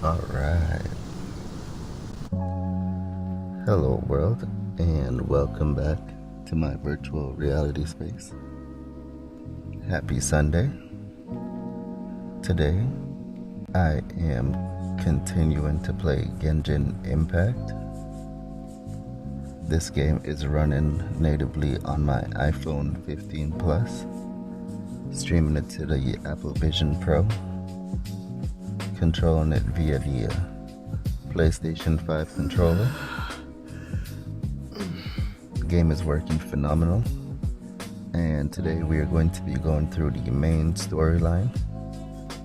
Alright. Hello, world, and welcome back to my virtual reality space. Happy Sunday. Today, I am continuing to play Genshin Impact. This game is running natively on my iPhone 15 Plus, streaming it to the Apple Vision Pro, controlling it via the PlayStation 5 controller. The game is working phenomenal, and today we are going to be going through the main storyline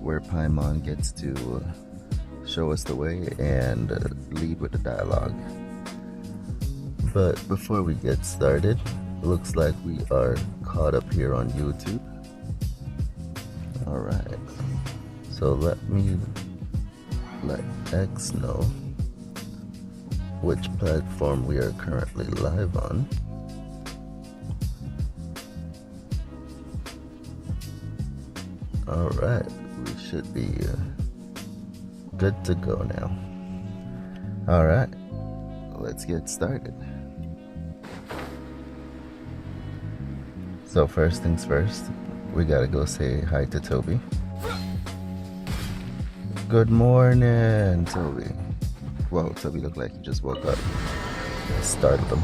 where Paimon gets to show us the way and lead with the dialogue. But before we get started, it looks like we are caught up here on YouTube. Alright, so let X know which platform we are currently live on. Alright, we should be good to go now. Alright, let's get started. So first things first, we gotta go say hi to Toby. Good morning, Toby. Whoa, Toby looked like he just woke up. I startled him.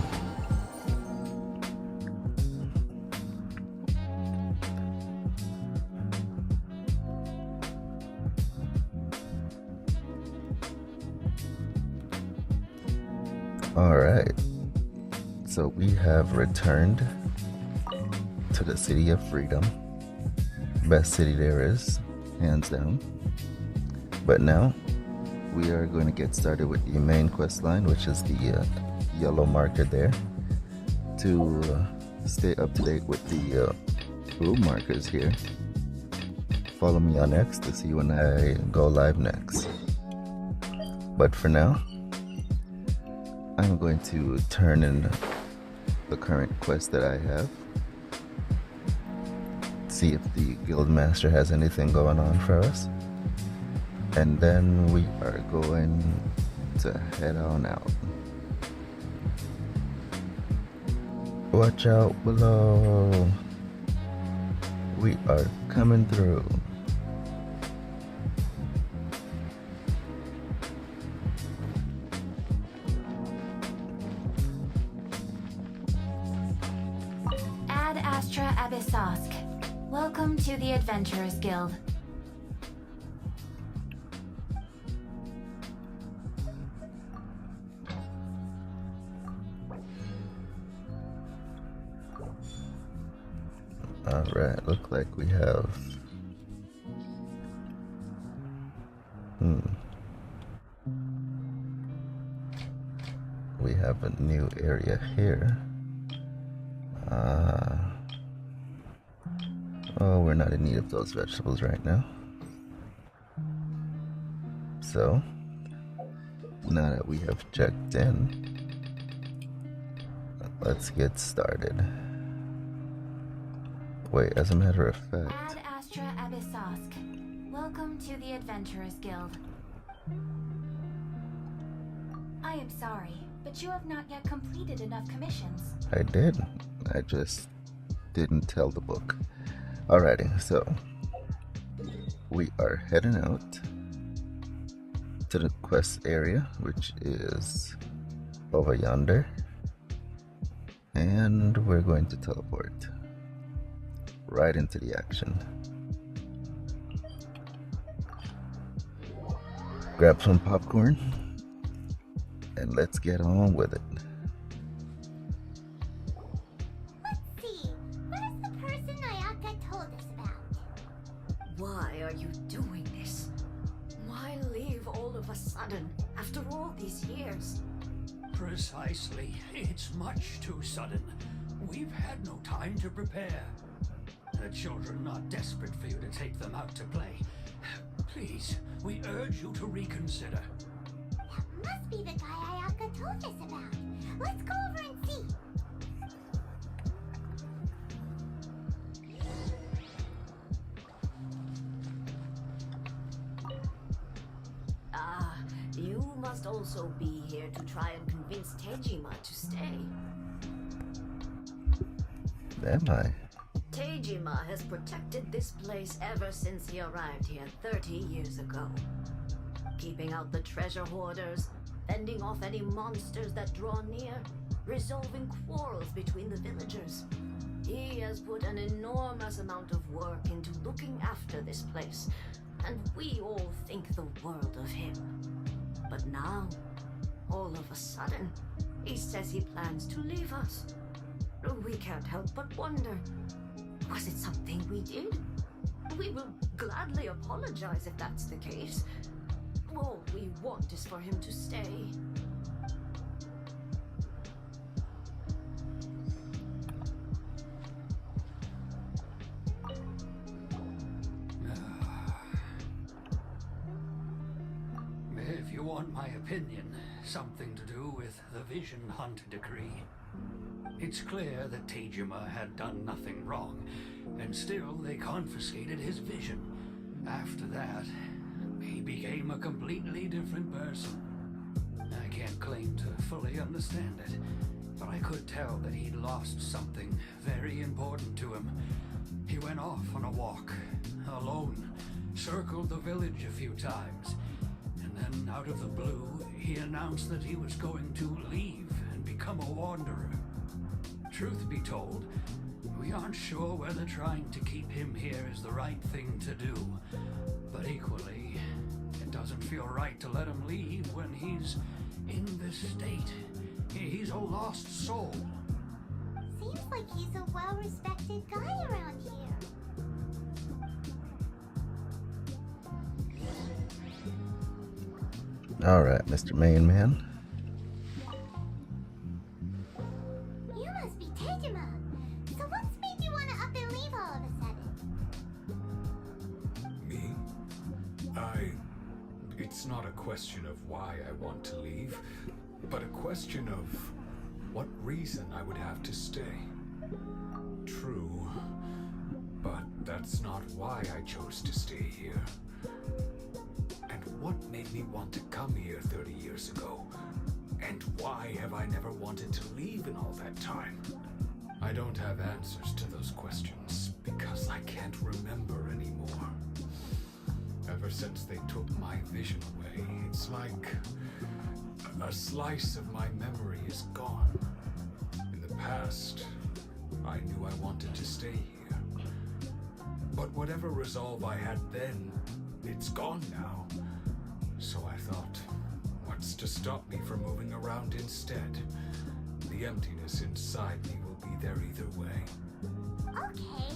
Alright, so we have returned to the City of Freedom. Best city there is, hands down. But now, we are going to get started with the main quest line, which is the yellow marker there, to stay up to date with the blue markers here. Follow me on X to see when I go live next. But for now, I'm going to turn in the current quest that I have, see if the guild master has anything going on for us, and then we are going to head on out. Watch out below, we are coming through. Welcome to the Adventurers Guild. Alright, look like we have we have a new area here. Oh, we're not in need of those vegetables right now. So, now that we have checked in, let's get started. Wait, as a matter of fact... Ad Astra Abyssosk. Welcome to the Adventurers Guild. I am sorry, but you have not yet completed enough commissions. I did. I just didn't tell the book. Alrighty, so we are heading out to the quest area, which is over yonder, and we're going to teleport right into the action. Grab some popcorn and let's get on with it. Why are you doing this? Why leave all of a sudden, after all these years? Precisely. It's much too sudden. We've had no time to prepare. The children are desperate for you to take them out to play. Please, we urge you to reconsider. That must be the guy Ayaka told us about. Let's go over and see. Ah, must also be here to try and convince Tejima to stay. Am I? Tejima has protected this place ever since he arrived here 30 years ago. Keeping out the treasure hoarders, fending off any monsters that draw near, resolving quarrels between the villagers. He has put an enormous amount of work into looking after this place, and we all think the world of him. But now, all of a sudden, he says he plans to leave us. We can't help but wonder, was it something we did? We will gladly apologize if that's the case. All we want is for him to stay. If you want my opinion, something to do with the Vision Hunt decree. It's clear that Tejima had done nothing wrong, and still they confiscated his vision. After that, he became a completely different person. I can't claim to fully understand it, but I could tell that he'd lost something very important to him. He went off on a walk, alone, circled the village a few times, and then out of the blue, he announced that he was going to leave and become a wanderer. Truth be told, we aren't sure whether trying to keep him here is the right thing to do, but equally, it doesn't feel right to let him leave when he's in this state. He's a lost soul. Seems like he's a well-respected guy around here. Alright, Mr. Main Man. You must be Tejima. So what's made you want to up and leave all of a sudden? Me? It's not a question of why I want to leave, but a question of what reason I would have to stay. True, but that's not why I chose to stay here. And what made me want to come here 30 years ago? And why have I never wanted to leave in all that time? I don't have answers to those questions because I can't remember anymore. Ever since they took my vision away, it's like a slice of my memory is gone. In the past, I knew I wanted to stay here. But whatever resolve I had then, it's gone now. So I thought, what's to stop me from moving around instead? The emptiness inside me will be there either way. Okay.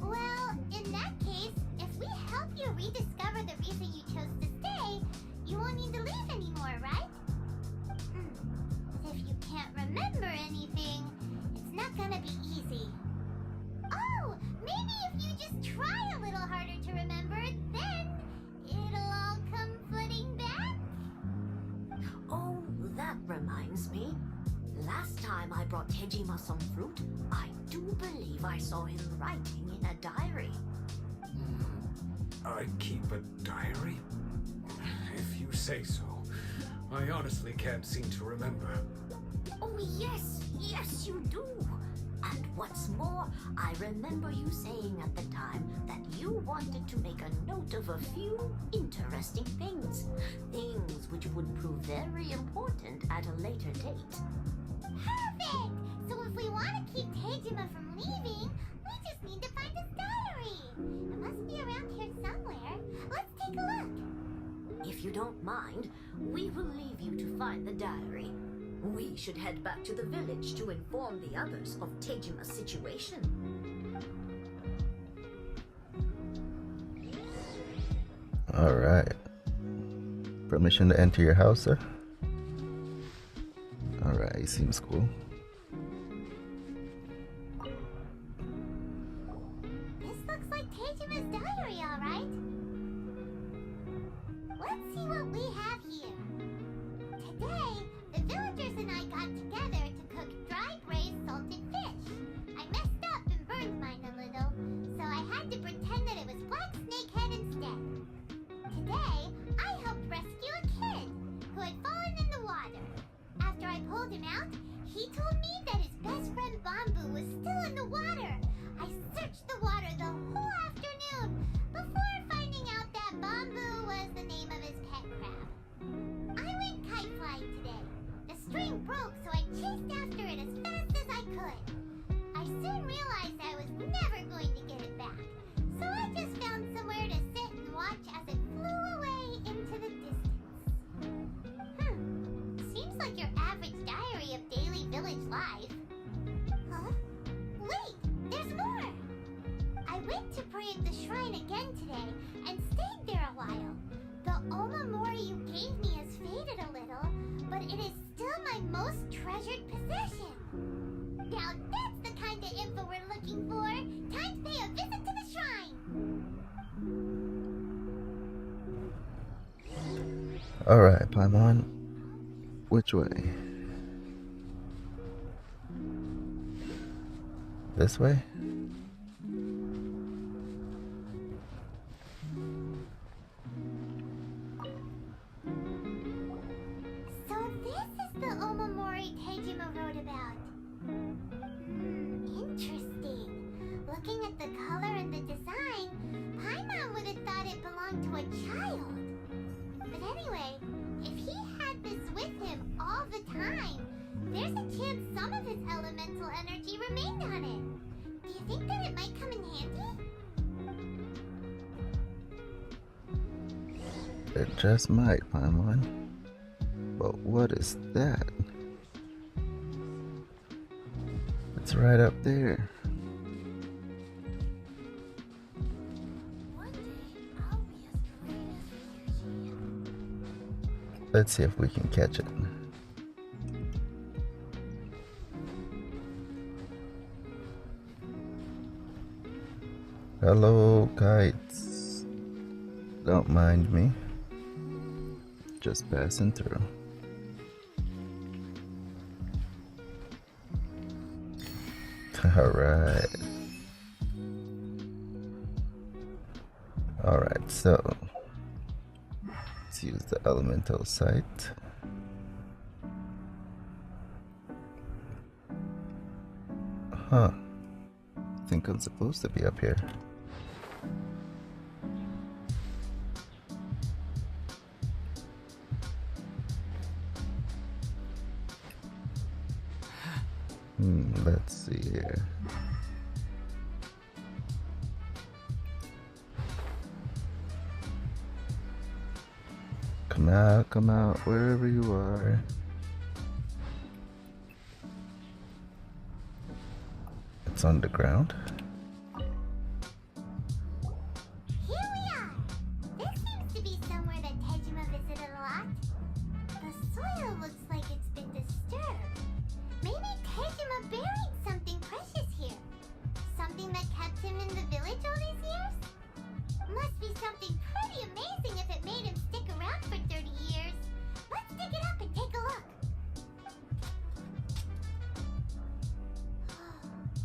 Well, in that case, if we help you rediscover the reason you chose to stay, you won't need to leave anymore, right? If you can't remember anything, it's not gonna be easy. Oh, maybe if you just try a little harder to remember, then it'll all come flooding back? Oh, that reminds me. Last time I brought Tejima some fruit, I do believe I saw him writing in a diary. I keep a diary? If you say so. I honestly can't seem to remember. Oh, yes, you do. And what's more, I remember you saying at the time that you wanted to make a note of a few interesting things. Things which would prove very important at a later date. Perfect! So if we want to keep Tejima from leaving, we just need to find his diary. It must be around here somewhere. Let's take a look. If you don't mind, we will leave you to find the diary. We should head back to the village to inform the others of Tejima's situation. Alright. Permission to enter your house, sir? Alright, he seems cool. This looks like Tejima's diary, alright. Let's see what we have here. Today, the villagers and I got together to cook dry braised salted fish. I messed up and burned mine a little, so I had to pretend that it was black snakehead instead. Today, I helped rescue a kid who had fallen told me that his best friend Bamboo was still in the water. I searched the water the whole afternoon before finding out that Bamboo was the name of his pet crab. I went kite flying today. The string broke, so I chased after it as fast as I could. I soon realized I was never going to get it back, so I just found somewhere to sit and watch as it flew away into the distance. Seems like your average diary of daily village life. Huh? Wait, there's more! I went to pray at the shrine again today and stayed there a while. The Omamori you gave me has faded a little, but it is still my most treasured possession. Now that's the kind of info we're looking for. Time to pay a visit to the shrine. Alright, Paimon. Which way? This way? So this is the Omamori Tejima wrote about. Interesting. Looking at the color and the design, Paimon would have thought it belonged to a child. But anyway, if he had this with him all the time, there's a chance some of his elemental energy remained on it. Do you think that it might come in handy? It just might, Paimon. But what is that? It's right up there. One day, I'll be as great as he. Let's see if we can catch it. Hello, kites. Don't mind me. Just passing through. Alright. Alright, so let's use the elemental sight. Huh. I think I'm supposed to be up here. Let's see here. Come out, wherever you are. It's underground. Here we are! This seems to be somewhere that Tejima visited a lot. The soil looks like it's been disturbed. Maybe Tejima buried something precious here. Something that kept him in the village all these years? Must be something pretty amazing if it made him stick around for 30 years. Let's dig it up and take a look.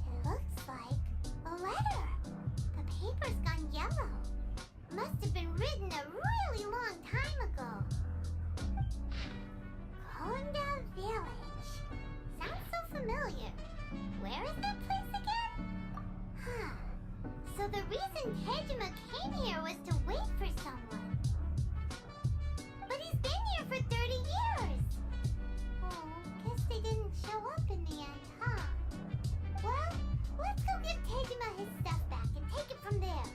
It looks like a letter. The paper's gone yellow. Must have been written a really long time ago. Konda Village. Sounds so familiar. Where is that place again? Huh. So the reason Tejima came here was to wait for someone. But he's been here for 30 years. Oh, guess they didn't show up in the end, huh? Well, let's go give Tejima his stuff back and take it from there.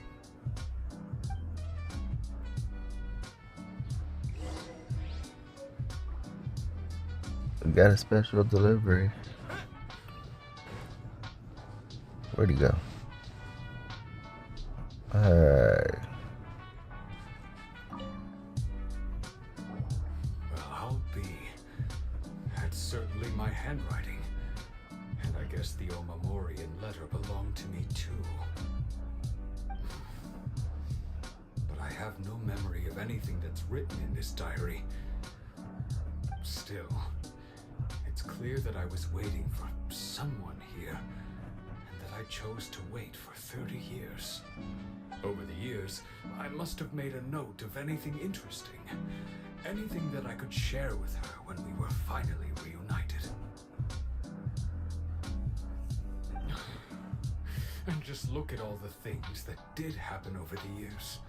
We got a special delivery. Where'd he go? Well, I'll be. That's certainly my handwriting. And I guess the Omamorian letter belonged to me too. But I have no memory of anything that's written in this diary. Still, it's clear that I was waiting for someone here, and that I chose to wait for 30 years. Over the years, I must have made a note of anything interesting, anything that I could share with her when we were finally reunited. And just look at all the things that did happen over the years.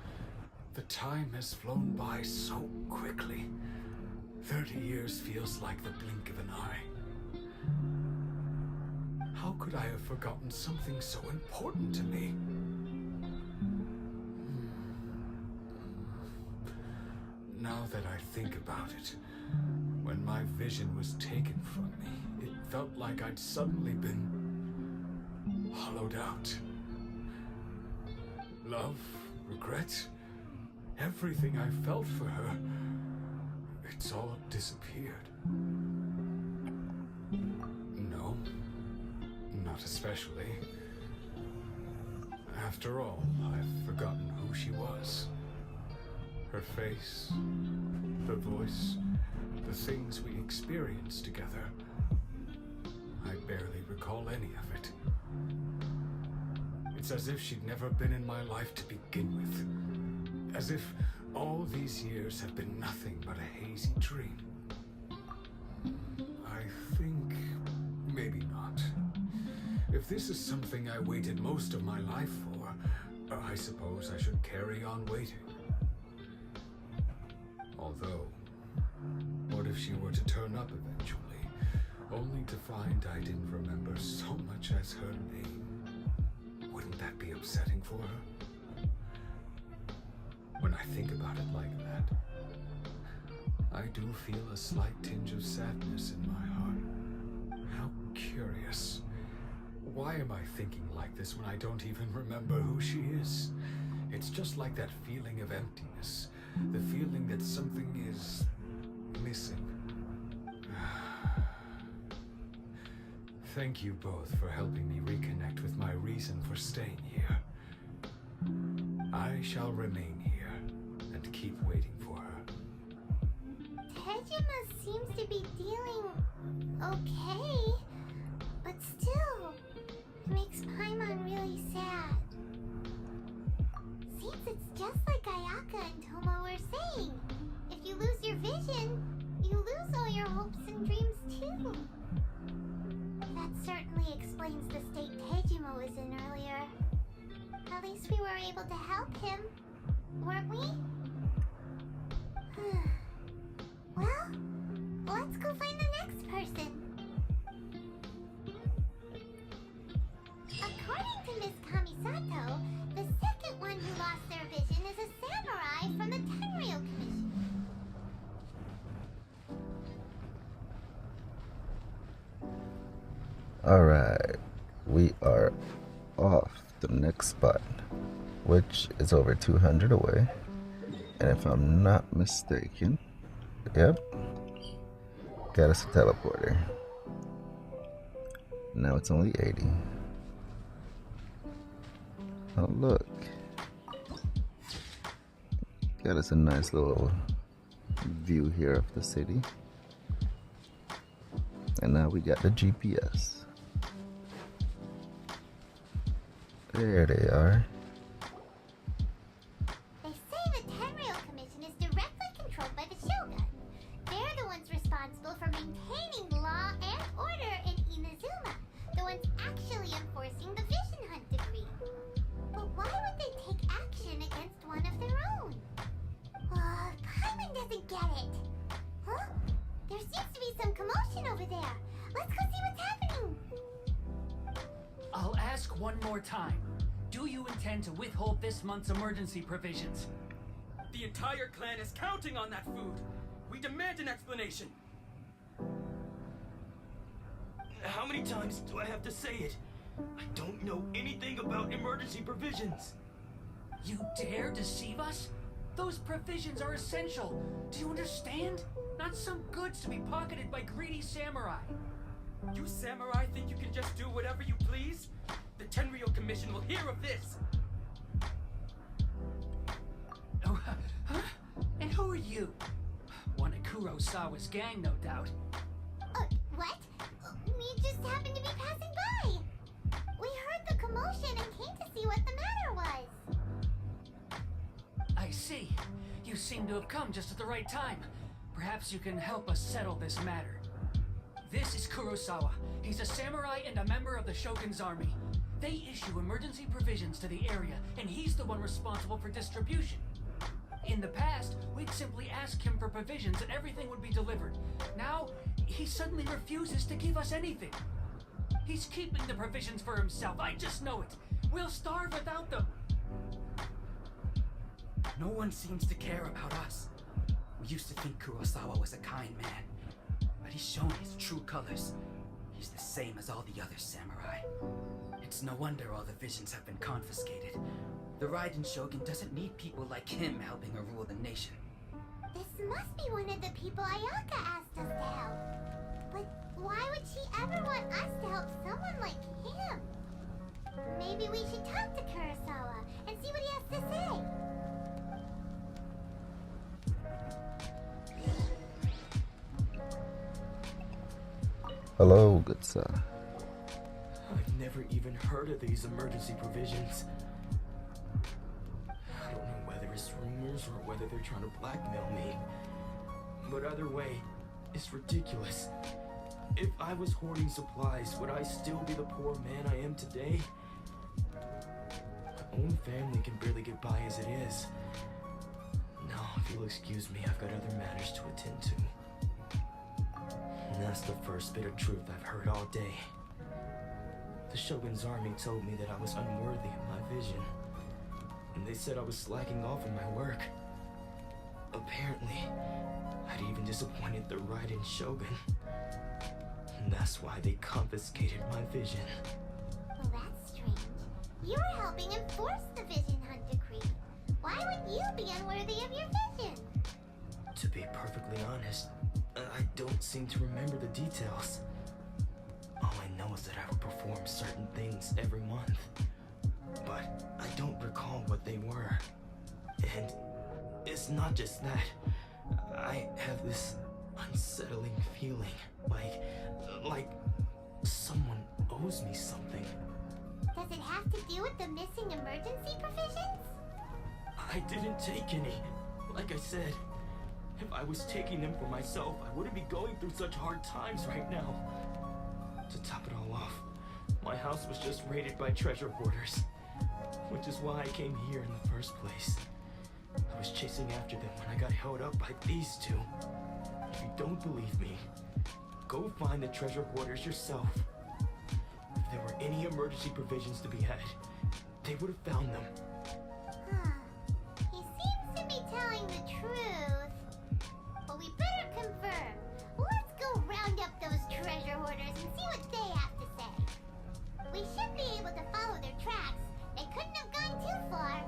The time has flown by so quickly. 30 years feels like the blink of an eye. How could I have forgotten something so important to me? Now that I think about it, when my vision was taken from me, it felt like I'd suddenly been hollowed out. Love, regret, everything I felt for her, it's all disappeared. No, not especially. After all, I've forgotten who she was. Her face, the voice, the things we experienced together. I barely recall any of it. It's as if she'd never been in my life to begin with. As if all these years have been nothing but a hazy dream. I think maybe not. If this is something I waited most of my life for, I suppose I should carry on waiting. Although, what if she were to turn up eventually, only to find I didn't remember so much as her name? Wouldn't that be upsetting for her? When I think about it like that, I do feel a slight tinge of sadness in my heart. How curious. Why am I thinking like this when I don't even remember who she is? It's just like that feeling of emptiness. The feeling that something is missing. Thank you both for helping me reconnect with my reason for staying here. I shall remain here and keep waiting for her. Tejima seems to be dealing okay, but still, it makes Paimon really sad. Seems it's just like Ayaka and Toma were saying. If you lose your vision, you lose all your hopes and dreams too. That certainly explains the state Tejima was in earlier. At least we were able to help him, weren't we? Well, let's go find the next person. According to Miss Kamisato, the second one who lost their vision is a samurai from the Tenryou Commission. Alright, we are off the next spot, which is over 200 away. And if I'm not mistaken, yep, got us a teleporter. Now it's only 80. Oh look, got us a nice little view here of the city. And now we got the GPS. There they are. They say the Tenryou Commission is directly controlled by the Shogun. They're the ones responsible for maintaining law and order in Inazuma, the ones actually enforcing the Vision Hunt decree. But why would they take action against one of their own? Paimon doesn't get it. Huh? There seems to be some commotion over there. Let's go see what's happening. I'll ask one more time. Do you intend to withhold this month's emergency provisions? The entire clan is counting on that food. We demand an explanation. How many times do I have to say it? I don't know anything about emergency provisions. You dare deceive us? Those provisions are essential. Do you understand? Not some goods to be pocketed by greedy samurai. You samurai think you can just do whatever you please? The Tenryou Commission will hear of this! Oh, huh? And who are you? One of Kurosawa's gang, no doubt. What? We just happened to be passing by. We heard the commotion and came to see what the matter was. I see. You seem to have come just at the right time. Perhaps you can help us settle this matter. This is Kurosawa. He's a samurai and a member of the Shogun's army. They issue emergency provisions to the area, and he's the one responsible for distribution. In the past, we'd simply ask him for provisions and everything would be delivered. Now, he suddenly refuses to give us anything. He's keeping the provisions for himself, I just know it. We'll starve without them. No one seems to care about us. We used to think Kurosawa was a kind man, but he's shown his true colors. He's the same as all the other samurai. It's no wonder all the visions have been confiscated. The Raiden Shogun doesn't need people like him helping her rule the nation. This must be one of the people Ayaka asked us to help. But why would she ever want us to help someone like him? Maybe we should talk to Kurosawa and see what he has to say. Hello, good sir. I've never even heard of these emergency provisions. I don't know whether it's rumors or whether they're trying to blackmail me. But either way, it's ridiculous. If I was hoarding supplies, would I still be the poor man I am today? My own family can barely get by as it is. Now, if you'll excuse me, I've got other matters to attend to. And that's the first bit of truth I've heard all day. The Shogun's army told me that I was unworthy of my vision. And they said I was slacking off in my work. Apparently, I'd even disappointed the Raiden Shogun. And that's why they confiscated my vision. Well, that's strange. You were helping enforce the Vision Hunt decree. Why would you be unworthy of your vision? To be perfectly honest, I don't seem to remember the details. All I know is that I would perform certain things every month. But I don't recall what they were. And it's not just that. I have this unsettling feeling, like someone owes me something. Does it have to do with the missing emergency provisions? I didn't take any. Like I said, if I was taking them for myself, I wouldn't be going through such hard times right now. To top it all off, my house was just raided by treasure hoarders, which is why I came here in the first place. I was chasing after them when I got held up by these two. If you don't believe me, go find the treasure hoarders yourself. If there were any emergency provisions to be had, they would have found them. Huh. He seems to be telling the truth. But we better confirm. Let's go round up those treasure hoarders and see what they have to say. We should be able to follow their tracks. They couldn't have gone too far.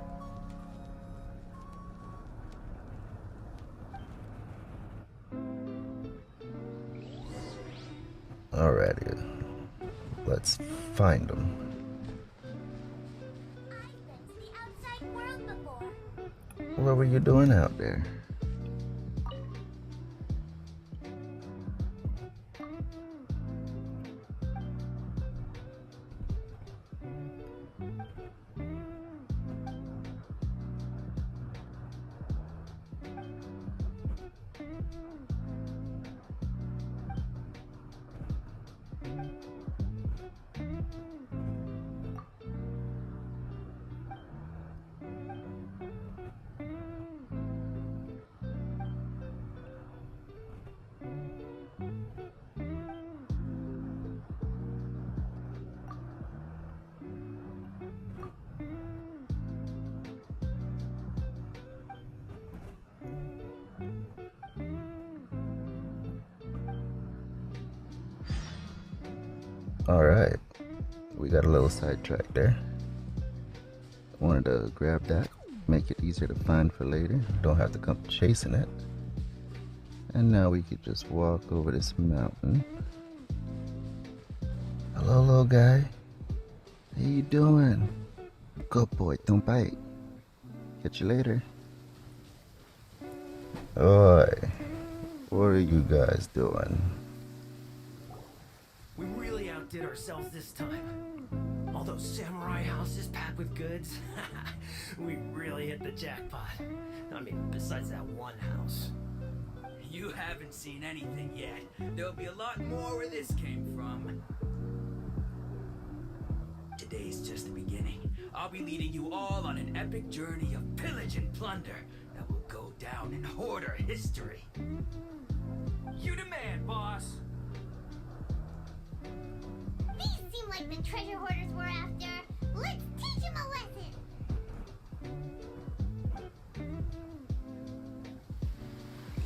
Alrighty, let's find them. I've been to the outside world before. What were you doing out there? Alright, we got a little sidetrack there. Wanted to grab that, make it easier to find for later. Don't have to come chasing it. And now we could just walk over this mountain. Hello, little guy. How you doing? Good boy, don't bite. Catch you later. Oi, what are you guys doing? We really outdid ourselves this time. All those samurai houses packed with goods. We really hit the jackpot. I mean, besides that one house. You haven't seen anything yet. There'll be a lot more where this came from. today's just the beginning. I'll be leading you all on an epic journey of pillage and plunder that will go down in Hoarder history. You demand, boss. These seem like the treasure hoarders we're after. Let's teach them a lesson.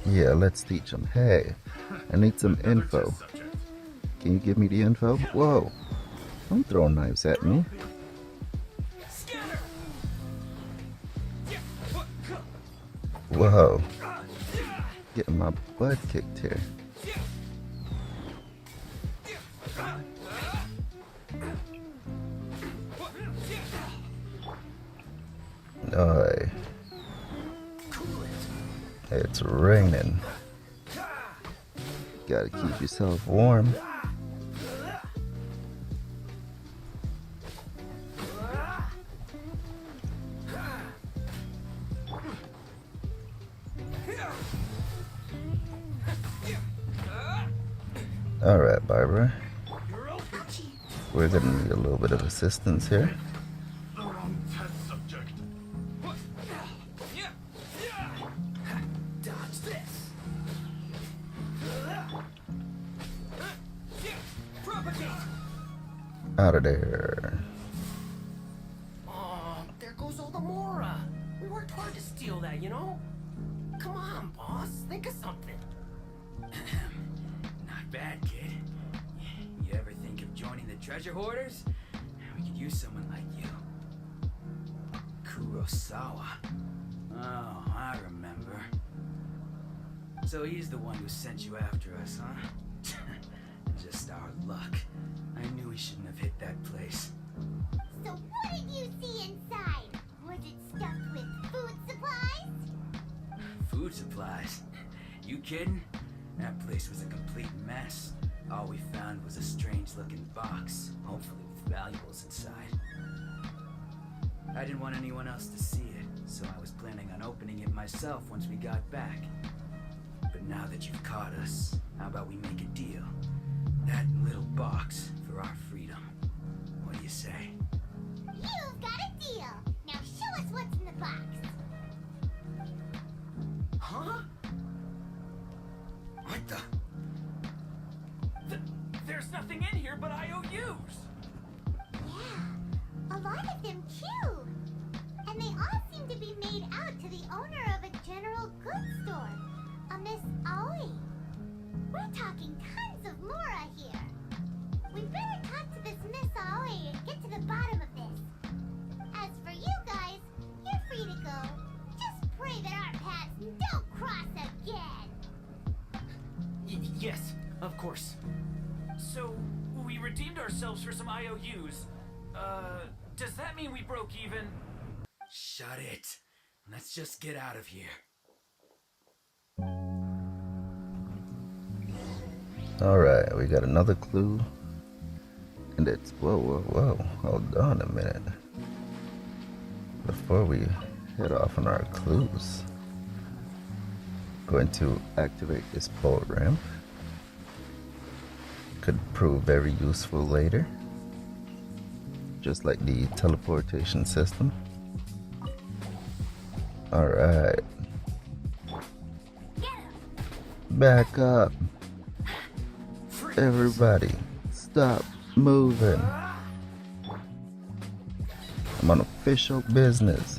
Yeah, let's teach them. Hey, I need some info. Can you give me the info? Whoa, don't throw knives at me. Whoa, getting my butt kicked here. Oi. It's raining. Gotta keep yourself warm. Alright, Barbara. We're gonna need a little bit of assistance here. Out of there. Oh, there goes all the Mora. We worked hard to steal that, you know? Come on, boss. Think of something. Not bad, kid. You ever think of joining the treasure hoarders? We could use someone like you. Kurosawa. Oh, I remember. So he's the one who sent you after us, huh? Just our luck. I knew we shouldn't have hit that place. So what did you see inside? Was it stuffed with food supplies? Food supplies? You kidding? That place was a complete mess. All we found was a strange-looking box, hopefully with valuables inside. I didn't want anyone else to see it, so I was planning on opening it myself once we got back. But now that you've caught us, how about we make a deal? That little box for our freedom. What do you say? You've got a deal. Now show us what's in the box. Huh? What the? There's nothing in here but IOUs. Yeah, a lot of them too. And they all seem to be made out to the owner of a general goods store, a Miss Aoi. We're talking tons of Mora here. We better talk to this Miss Aoi and get to the bottom of this. As for you guys, you're free to go. Just pray that our paths don't cross again. Yes, of course. So, we redeemed ourselves for some IOUs. Does that mean we broke even? Shut it. Let's just get out of here. Alright, we got another clue. And it's, whoa. Hold on a minute. Before we head off on our clues, going to activate this boat ramp. Could prove very useful later. Just like the teleportation system. Alright. Back up. Everybody, stop moving. I'm on official business.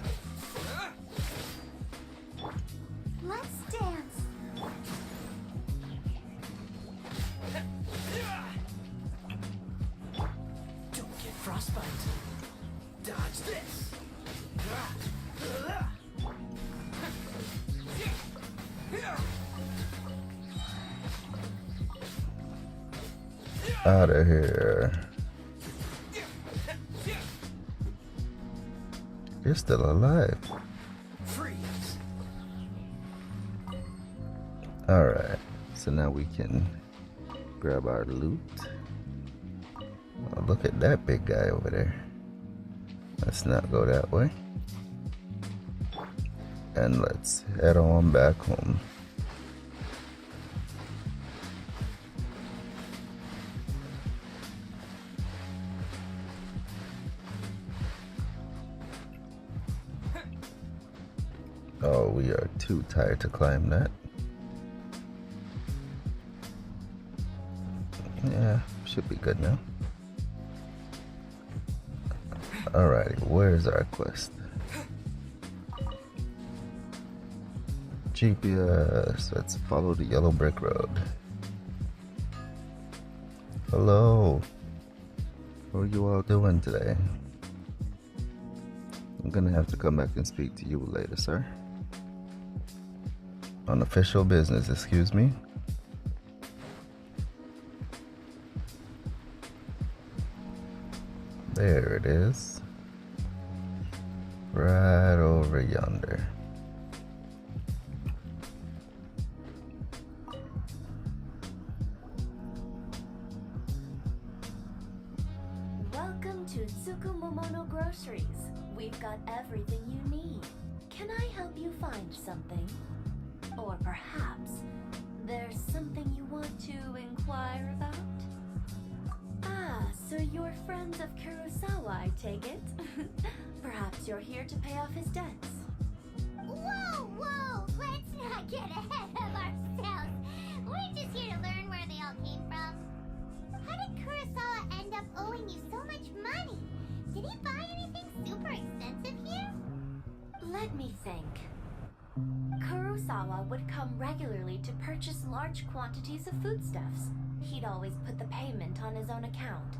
Let's dance. Don't get frostbite. Dodge this. Out of here. You're still alive. Freeze. Alright, so now we can grab our loot. Oh, look at that big guy over there. Let's not go that way. And let's head on back home. too tired to climb that. Yeah, should be good now. Alrighty, where's our quest? GPS, let's follow the yellow brick road. Hello, how are you all doing today? I'm gonna have to come back and speak to you later, sir. On official business, excuse me. There it is. Right over yonder. Welcome to Tsukumomono Groceries. We've got everything you need. Can I help you find something? Or perhaps there's something you want to inquire about? Ah, so you're friends of Kurosawa, I take it? Perhaps you're here to pay off his debts. Whoa, whoa! Let's not get ahead of ourselves. We're just here to learn where they all came from. How did Kurosawa end up owing you so much money? Did he buy anything super expensive here? Let me think. Kurosawa would come regularly to purchase large quantities of foodstuffs. He'd always put the payment on his own account.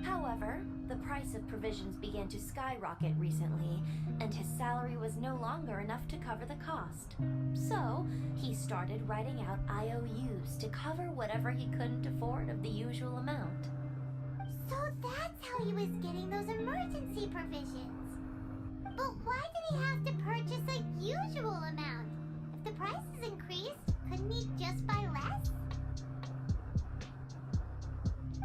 However, the price of provisions began to skyrocket recently, and his salary was no longer enough to cover the cost. So, he started writing out IOUs to cover whatever he couldn't afford of the usual amount. So that's how he was getting those emergency provisions. But why did he have to purchase a usual amount? If the prices increased, couldn't he just buy less?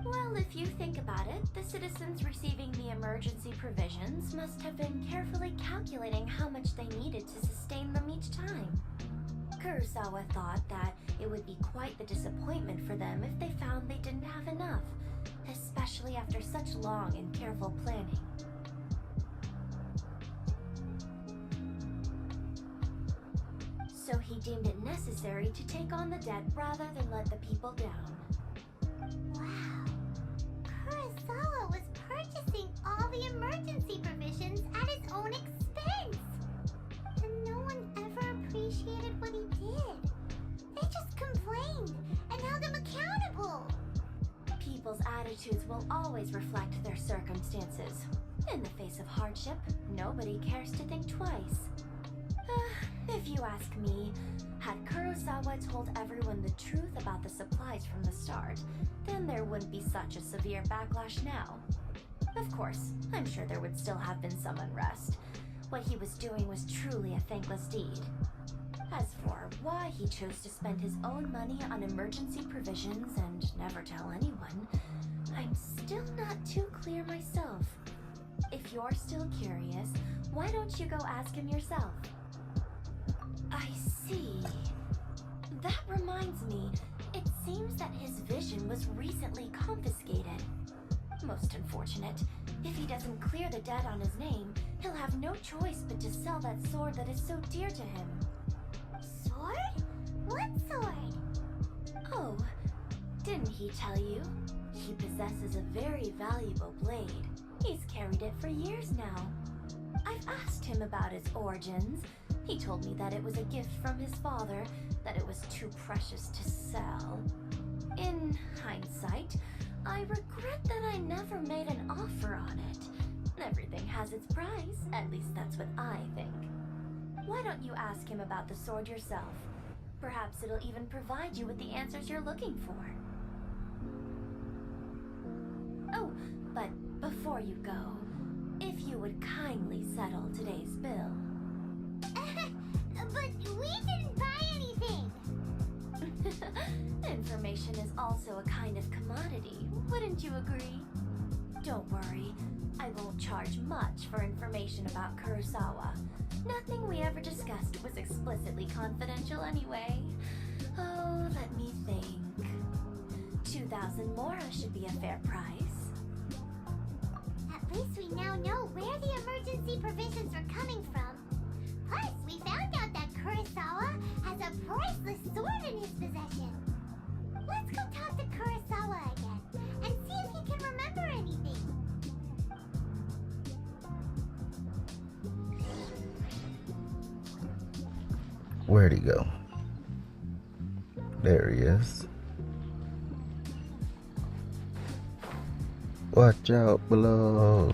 Well, if you think about it, the citizens receiving the emergency provisions must have been carefully calculating how much they needed to sustain them each time. Kurosawa thought that it would be quite the disappointment for them if they found they didn't have enough, especially after such long and careful planning. So he deemed it necessary to take on the debt rather than let the people down. Wow. Kurosawa was purchasing all the emergency provisions at his own expense. And no one ever appreciated what he did. They just complained and held him accountable. People's attitudes will always reflect their circumstances. In the face of hardship, nobody cares to think twice. If you ask me, had Kurosawa told everyone the truth about the supplies from the start, then there wouldn't be such a severe backlash now. Of course, I'm sure there would still have been some unrest. What he was doing was truly a thankless deed. As for why he chose to spend his own money on emergency provisions and never tell anyone, I'm still not too clear myself. If you're still curious, why don't you go ask him yourself? I see. That reminds me, it seems that his vision was recently confiscated. Most unfortunate. If he doesn't clear the debt on his name, he'll have no choice but to sell that sword that is so dear to him. Sword? What sword? Oh, didn't he tell you? He possesses a very valuable blade. He's carried it for years now. I've asked him about its origins. He told me that it was a gift from his father, that it was too precious to sell. In hindsight, I regret that I never made an offer on it. Everything has its price, at least that's what I think. Why don't you ask him about the sword yourself? Perhaps it'll even provide you with the answers you're looking for. Oh, but before you go, if you would kindly settle today's bill. But we didn't buy anything. Information is also a kind of commodity, wouldn't you agree? Don't worry, I won't charge much for information about Kurosawa. Nothing we ever discussed was explicitly confidential anyway. Oh, let me think. 2,000 mora should be a fair price. At least we now know where the emergency provisions are coming from. Plus, we found Where'd he go? There he is. Watch out below.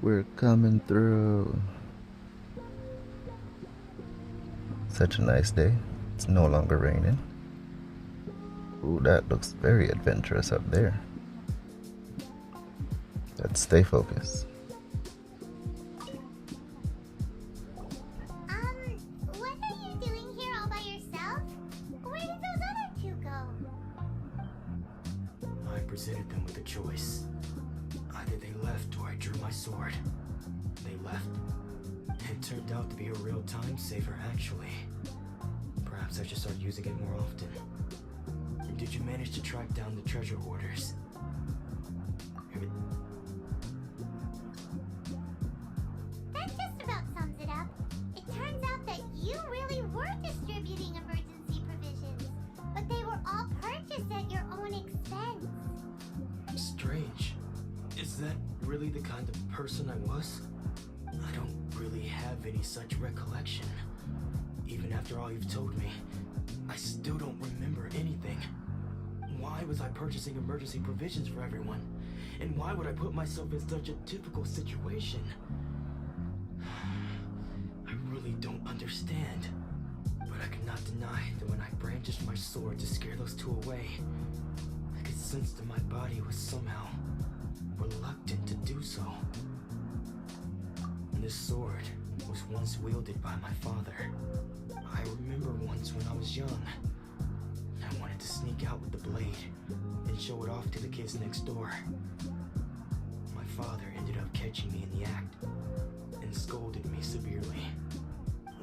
We're coming through. Such a nice day. It's no longer raining. Ooh, that looks very adventurous up there. Let's stay focused. What are you doing here all by yourself? Where did those other two go? I presented them with a choice. Either they left or I drew my sword. They left. It turned out to be a real time saver, actually. Perhaps I should start using it more often. Did you manage to track down the treasure hoarders? That just about sums it up. It turns out that you really were distributing emergency provisions, but they were all purchased at your own expense. Strange. Is that really the kind of person I was? I don't really have any such recollection. Even after all you've told me, I still don't remember anything. Why was I purchasing emergency provisions for everyone? And why would I put myself in such a difficult situation? I really don't understand. But I cannot deny that when I brandished my sword to scare those two away, I could sense that my body was somehow reluctant to do so. And this sword was once wielded by my father. I remember once when I was young, I wanted to sneak out with the blade and show it off to the kids next door. My father ended up catching me in the act and scolded me severely.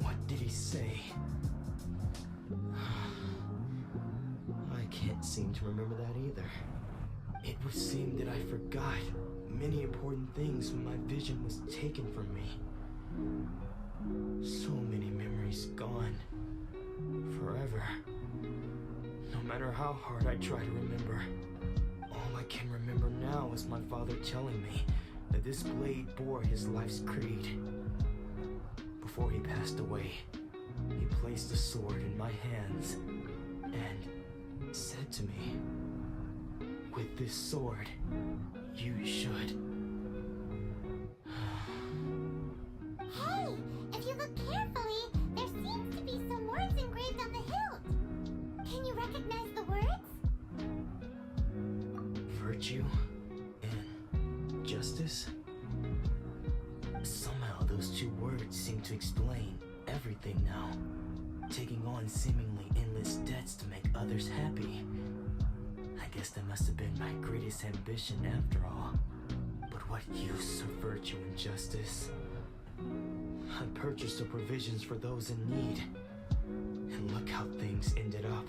What did he say? I can't seem to remember that either. It would seem that I forgot many important things when my vision was taken from me. So many memories gone. Forever. No matter how hard I try to remember, all I can remember now is my father telling me that this blade bore his life's creed. Before he passed away, he placed the sword in my hands and said to me, "With this sword, you should." Hey, if you look carefully, there seems to be some words engraved on the hilt. Can you recognize the words? Virtue and justice? Somehow those two words seem to explain everything now, taking on seemingly endless debts to make others happy. I guess that must have been my greatest ambition after all. But what use of virtue and justice? I purchased the provisions for those in need, and look how things ended up.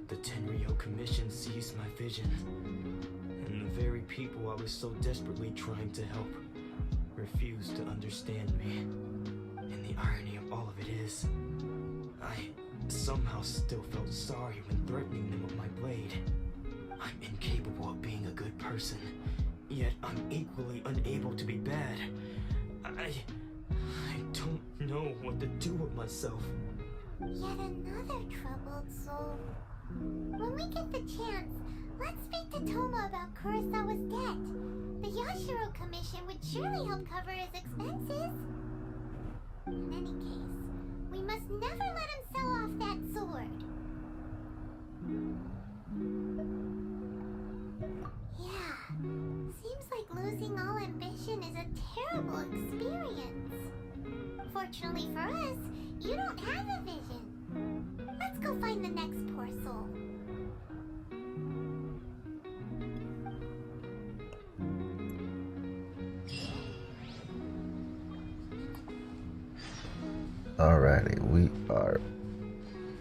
The Tenryo Commission seized my vision, and the very people I was so desperately trying to help refused to understand me. And the irony of all of it is, I somehow still felt sorry when threatening them with my blade. I'm incapable of being a good person, yet I'm equally unable to be bad. I don't know what to do with myself. Yet another troubled soul. When we get the chance, let's speak to Toma about Kurosawa's debt. The Yashiro Commission would surely help cover his expenses. In any case, we must never let him sell off that sword. Yeah, seems like losing all ambition is a terrible experience. Fortunately for us, you don't have a vision. Let's go find the next poor soul. Alrighty, we are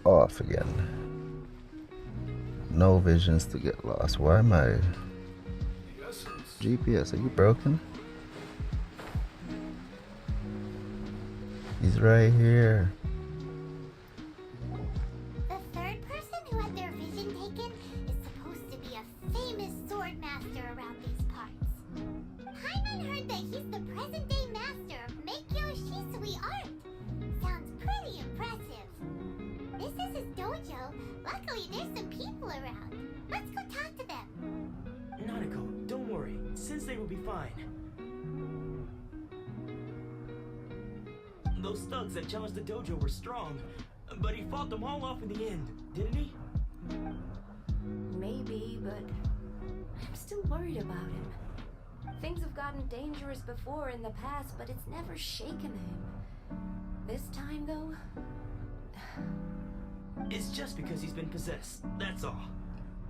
off again. No visions to get lost. Why am I... GPS, are you broken? He's right here. The third person who had their vision taken is supposed to be a famous sword master around these parts. Paimon heard that he's the present-day master of Meikyo Shisui art. those thugs that challenged the dojo were strong, but he fought them all off in the end, didn't he? Maybe, but I'm still worried about him. Things have gotten dangerous before in the past, but it's never shaken him. This time, though... It's just because he's been possessed, that's all.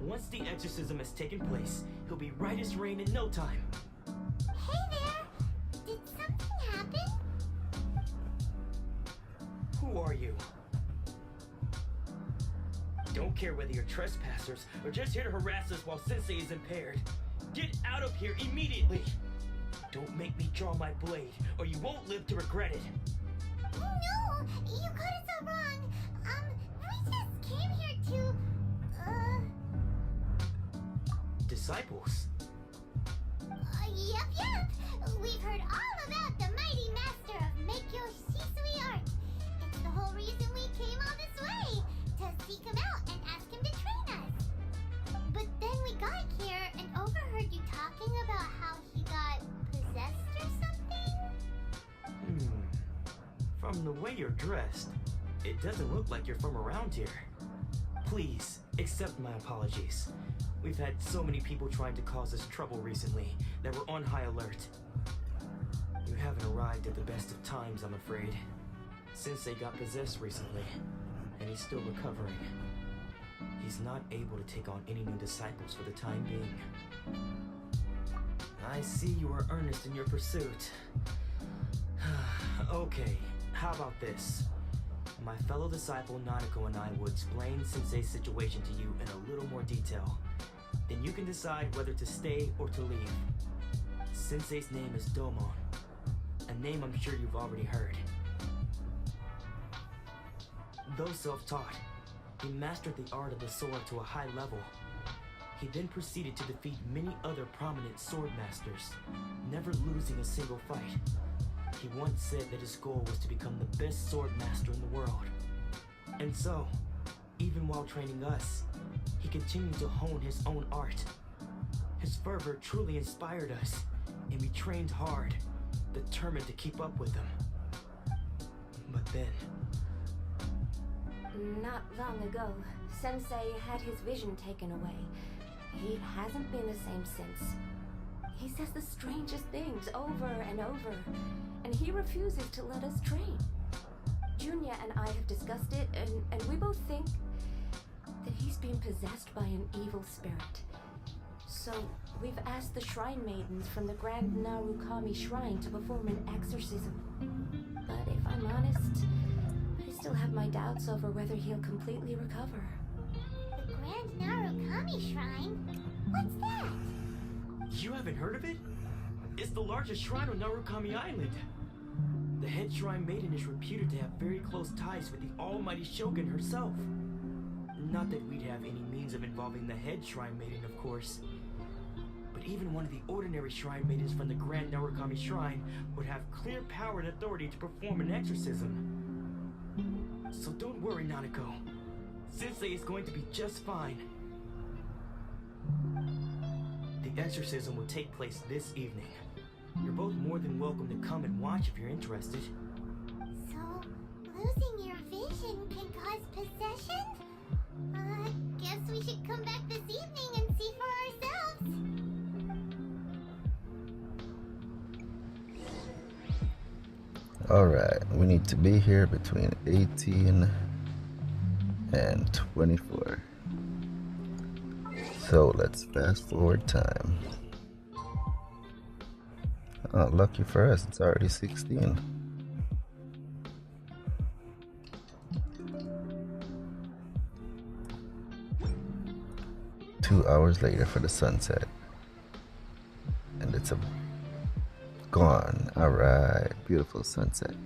Once the exorcism has taken place, he'll be right as rain in no time. Hey there! Did something happen? Who are you? Don't care whether you're trespassers or just here to harass us while Sensei is impaired. Get out of here immediately! Don't make me draw my blade, or you won't live to regret it. No! You got it so wrong! We just came here to, Disciples? Yep! We've heard all about the mighty master of Meikyo Shisui art. It's the whole reason we came all this way, to seek him out and ask him to train us. But then we got here and overheard you talking about how he got possessed or something? From the way you're dressed, it doesn't look like you're from around here. Please, accept my apologies. We've had so many people trying to cause us trouble recently that we're on high alert. You haven't arrived at the best of times, I'm afraid. Sensei got possessed recently, and he's still recovering. He's not able to take on any new disciples for the time being. I see you are earnest in your pursuit. Okay, how about this? My fellow disciple Nanako and I will explain Sensei's situation to you in a little more detail. Then you can decide whether to stay or to leave. Sensei's name is Domon, a name I'm sure you've already heard. Though self-taught, he mastered the art of the sword to a high level. He then proceeded to defeat many other prominent sword masters, never losing a single fight. He once said that his goal was to become the best sword master in the world. And so, even while training us, he continued to hone his own art. His fervor truly inspired us, and we trained hard, determined to keep up with him. But then... Not long ago, Sensei had his vision taken away. He hasn't been the same since. He says the strangest things over and over, and he refuses to let us train. Junya and I have discussed it, and we both think that he's been possessed by an evil spirit. So we've asked the shrine maidens from the Grand Narukami Shrine to perform an exorcism. But if I'm honest, I still have my doubts over whether he'll completely recover. The Grand Narukami Shrine? What's that? You haven't heard of it? It's the largest shrine on Narukami Island. The head shrine maiden is reputed to have very close ties with the almighty Shogun herself. Not that we'd have any means of involving the head shrine maiden, of course. But even one of the ordinary shrine maidens from the Grand Narukami Shrine would have clear power and authority to perform an exorcism. So don't worry, Nanako. Sensei is going to be just fine. The exorcism will take place this evening. You're both more than welcome to come and watch if you're interested. So, losing your vision can cause possession? Guess we should come back this evening and see for ourselves. Alright, we need to be here between 18 and 24. So let's fast forward time. Oh, lucky for us, it's already 16. Two hours later for the sunset. And it's gone. Alright, beautiful sunset.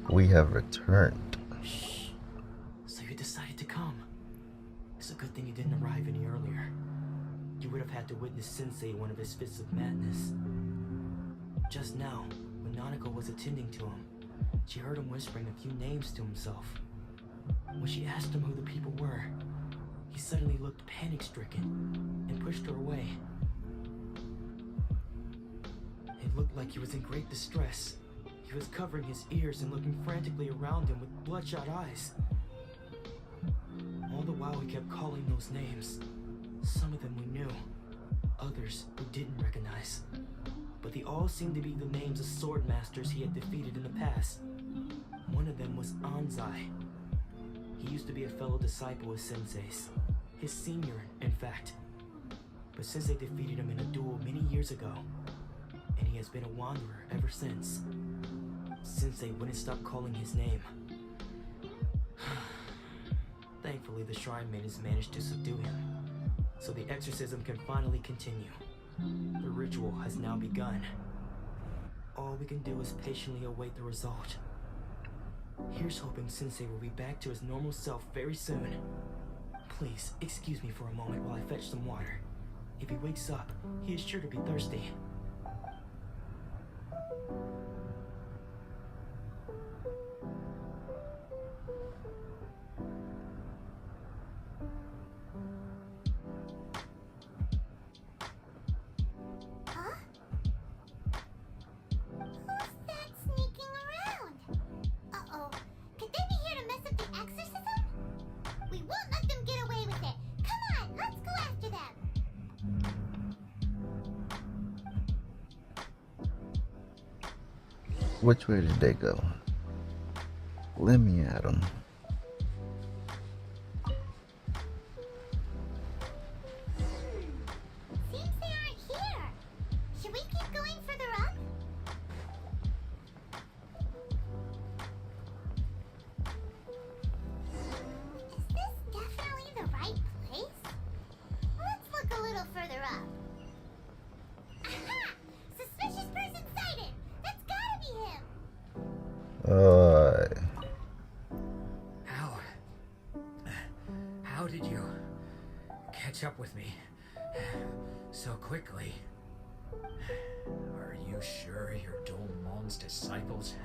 We have returned. Shh. So you decided to come. It's a good thing you didn't arrive any earlier. You would have had to witness Sensei one of his fits of madness. Just now, when Nanako was attending to him, she heard him whispering a few names to himself. When she asked him who the people were, he suddenly looked panic-stricken and pushed her away. It looked like he was in great distress. He was covering his ears and looking frantically around him with bloodshot eyes. All the while he kept calling those names. Some of them we knew, others we didn't recognize. But they all seemed to be the names of sword masters he had defeated in the past. One of them was Anzai. He used to be a fellow disciple of Sensei's, his senior, in fact. But Sensei defeated him in a duel many years ago, and he has been a wanderer ever since. Sensei wouldn't stop calling his name. Thankfully, the shrine maidens managed to subdue him, so the exorcism can finally continue. The ritual has now begun. All we can do is patiently await the result. Here's hoping Sensei will be back to his normal self very soon. Please, excuse me for a moment while I fetch some water. If he wakes up, he is sure to be thirsty. Which way did they go? Let me at them. Seems they aren't here. Should we keep going further up? Is this definitely the right place? Let's look a little further up. Aha! Suspicious person sighted! That's gotta be him! How did you catch up with me so quickly? Are you sure you're Domon's disciples?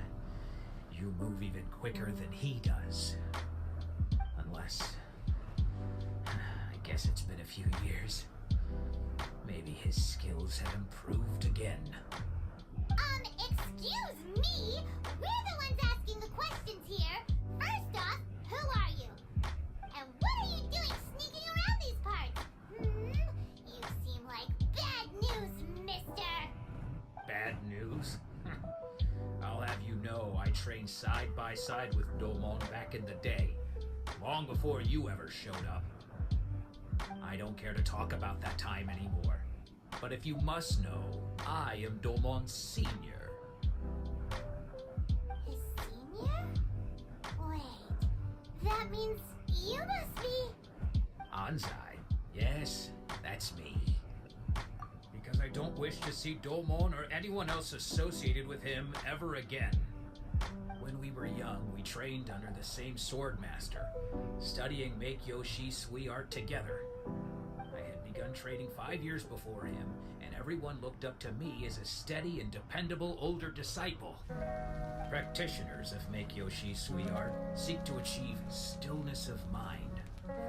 You move even quicker than he does. Unless... I guess it's been a few years. Maybe his skills have improved again. Excuse me? We're the ones asking the questions here. First off, who are you? And what are you doing sneaking around these parts? You seem like bad news, mister. Bad news? I'll have you know I trained side by side with Domon back in the day, long before you ever showed up. I don't care to talk about that time anymore. But if you must know, I am Domon's senior. His senior? Wait, that means you must be... Anzai? Yes, that's me. Because I don't wish to see Domon or anyone else associated with him ever again. When we were young, we trained under the same sword master, studying Make-Yoshi Sui art together. I had begun training 5 years before him, and everyone looked up to me as a steady and dependable older disciple. Practitioners of Make-Yoshi Sui art seek to achieve stillness of mind,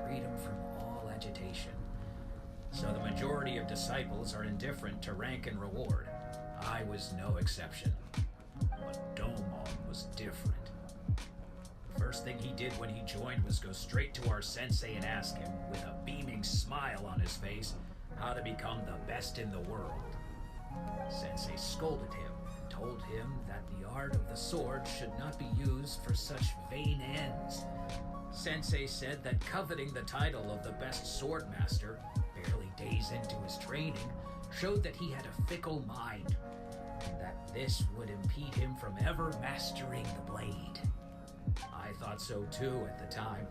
freedom from all agitation. So the majority of disciples are indifferent to rank and reward. I was no exception. But Domon was different. First thing he did when he joined was go straight to our sensei and ask him, with a beaming smile on his face, how to become the best in the world. Sensei scolded him and told him that the art of the sword should not be used for such vain ends. Sensei said that coveting the title of the best sword master, barely days into his training, showed that he had a fickle mind, and that this would impede him from ever mastering the blade. I thought so too at the time,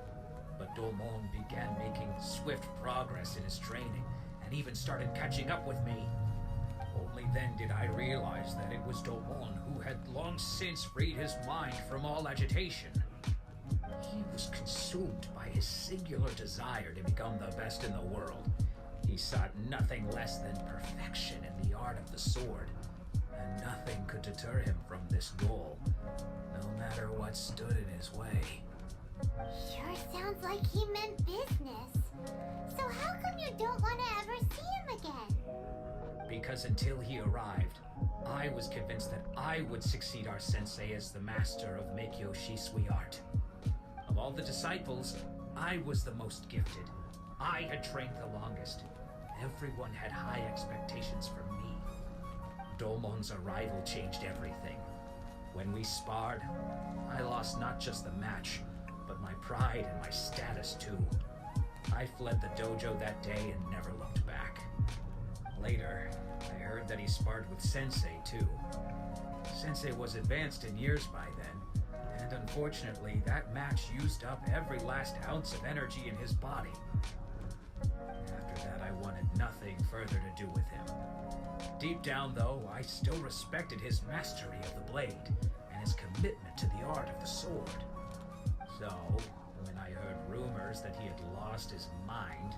but Domon began making swift progress in his training, and even started catching up with me. Only then did I realize that it was Domon who had long since freed his mind from all agitation. He was consumed by his singular desire to become the best in the world. He sought nothing less than perfection in the art of the sword, and nothing could deter him from this goal, no matter what stood in his way. Sure sounds like he meant business. So how come you don't want to ever see him again? Because until he arrived, I was convinced that I would succeed our sensei as the master of Meikyo Shisui art. Of all the disciples, I was the most gifted. I had trained the longest. Everyone had high expectations for me. Domon's arrival changed everything. When we sparred, I lost not just the match, but my pride and my status too. I fled the dojo that day and never looked back. Later, I heard that he sparred with Sensei too. Sensei was advanced in years by then, and unfortunately that match used up every last ounce of energy in his body. After that, I wanted nothing further to do with him. Deep down though, I still respected his mastery of the blade and his commitment to the art of the sword. So, when I heard rumors that he had lost his mind,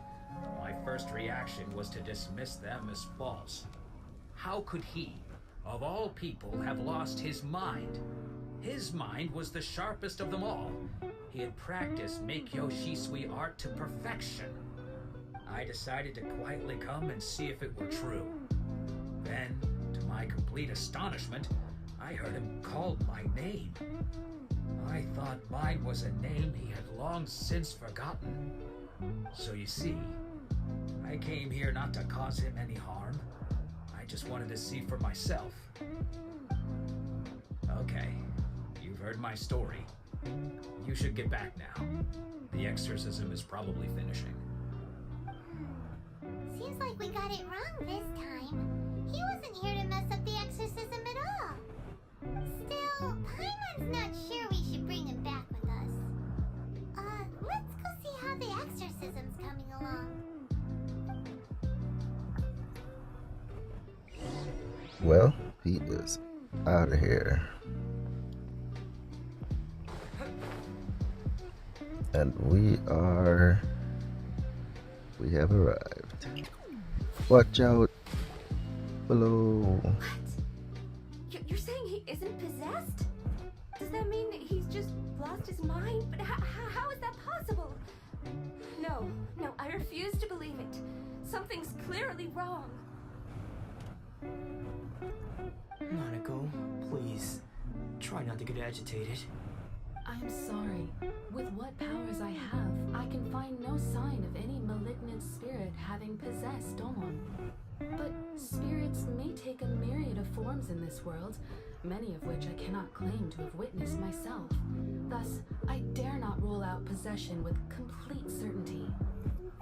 my first reaction was to dismiss them as false. How could he, of all people, have lost his mind? His mind was the sharpest of them all. He had practiced Meikyo Shisui art to perfection. I decided to quietly come and see if it were true. Then, to my complete astonishment, I heard him call my name. I thought mine was a name he had long since forgotten. So you see, I came here not to cause him any harm. I just wanted to see for myself. Okay, you've heard my story. You should get back now. The exorcism is probably finishing. Seems like we got it wrong this time. He wasn't here to mess up the exorcism at all. Still, Paimon's not sure we should bring him back with us. Let's go see how the exorcism's coming along. Well, he is out of here. And we have arrived. Watch out below. You're saying he isn't possessed? Does that mean he's just lost his mind? But how is that possible? No, I refuse to believe it. Something's clearly wrong. Nanako, please, try not to get agitated. I'm sorry. With what powers I have, I can find no sign of any malignant spirit having possessed Domon. But spirits may take a myriad of forms in this world, many of which I cannot claim to have witnessed myself. Thus, I dare not rule out possession with complete certainty.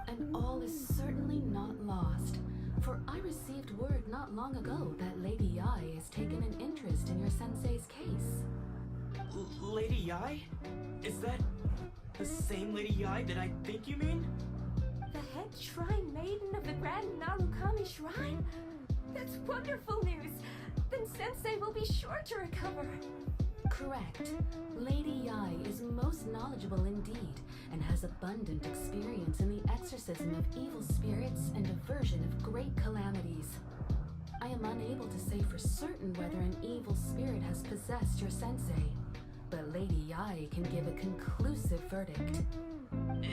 And all is certainly not lost, for I received word not long ago that Lady Yai has taken an interest in your sensei's case. Lady Yai? Is that the same Lady Yai that I think you mean? The head shrine maiden of the Grand Narukami Shrine? That's wonderful news! Then Sensei will be sure to recover. Correct. Lady Yai is most knowledgeable indeed, and has abundant experience in the exorcism of evil spirits and aversion of great calamities. I am unable to say for certain whether an evil spirit has possessed your sensei, but Lady Yai can give a conclusive verdict.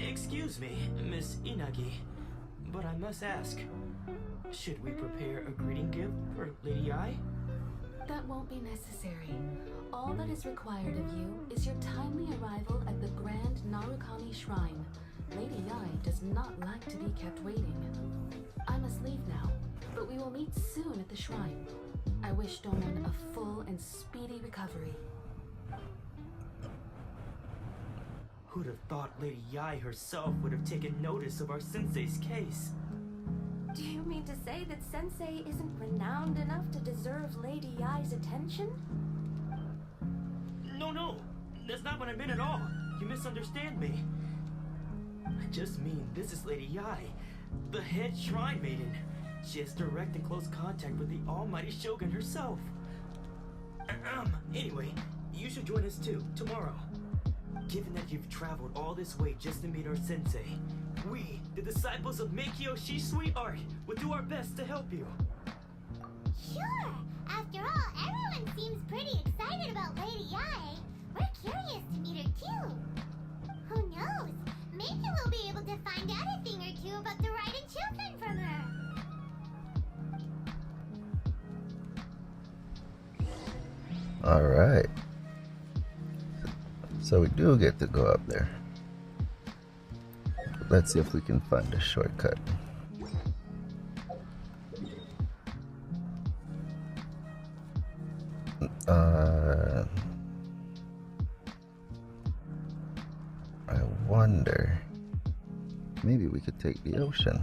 Excuse me, Miss Inagi, but I must ask, should we prepare a greeting gift for Lady Yai? That won't be necessary. All that is required of you is your timely arrival at the Grand Narukami Shrine. Lady Yai does not like to be kept waiting. I must leave now, but we will meet soon at the shrine. I wish Domon a full and speedy recovery. Who'd have thought Lady Yai herself would have taken notice of our sensei's case? Do you mean to say that Sensei isn't renowned enough to deserve Lady Yai's attention? No, that's not what I meant at all. You misunderstand me. I just mean this is Lady Yai, the head shrine maiden. She has direct and close contact with the almighty Shogun herself. Anyway, you should join us too, tomorrow. Given that you've traveled all this way just to meet our sensei, we, the disciples of Meikyo Shisui art, will do our best to help you. Sure! After all, everyone seems pretty excited about Lady Yai. We're curious to meet her too. Who knows? Maybe we'll be able to find out a thing or two about the Raiden children from her. Alright. So we do get to go up there. Let's see if we can find a shortcut. I wonder, maybe we could take the ocean.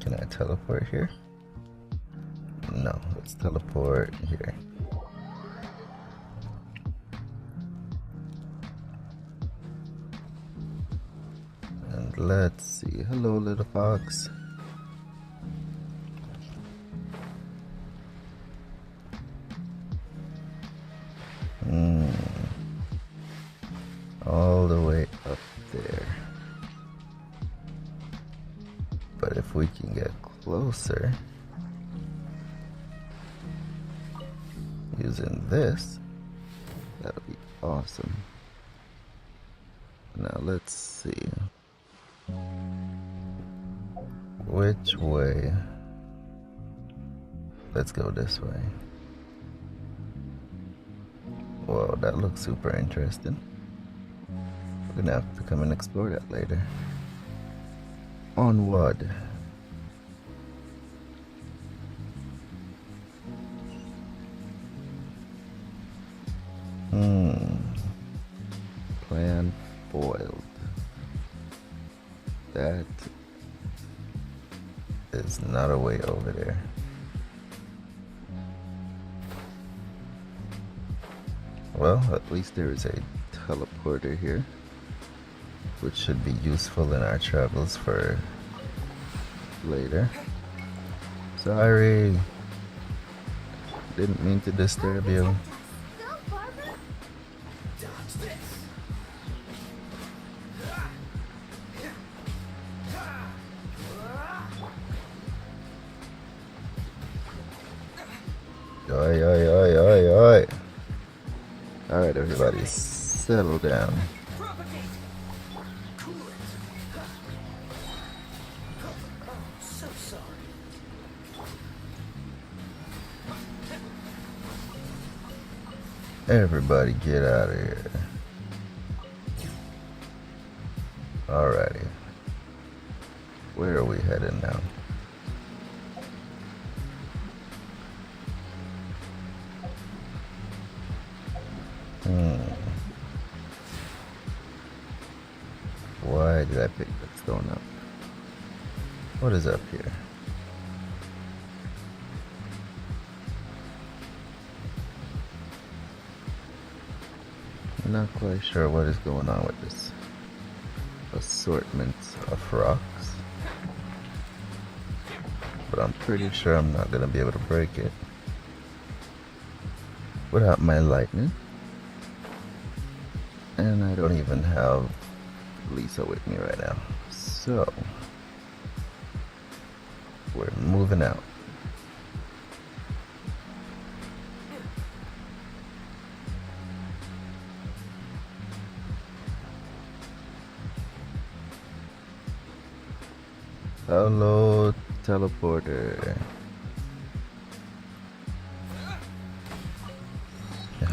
Can I teleport here? No, let's teleport here. And let's see. Hello, little fox. All the way up there. But if we can get closer using this, that'll be awesome. Now let's see. Which way? Let's go this way. Whoa, that looks super interesting. We're gonna have to come and explore that later. Onward. Plan foiled. That is not a way over there. Well, at least there is a teleporter here, which should be useful in our travels for later. Sorry, didn't mean to disturb you. Oi, oi, oi, oi, oi. Alright, everybody, settle down. So sorry. Everybody get out of here. Alrighty. Where are we heading now? Why did I pick that stone up? What is up here? I'm not quite sure what is going on with this assortment of rocks, but I'm pretty sure I'm not gonna be able to break it without my lightning. And I don't even have Lisa with me right now, so we're moving out. Hello, teleporter.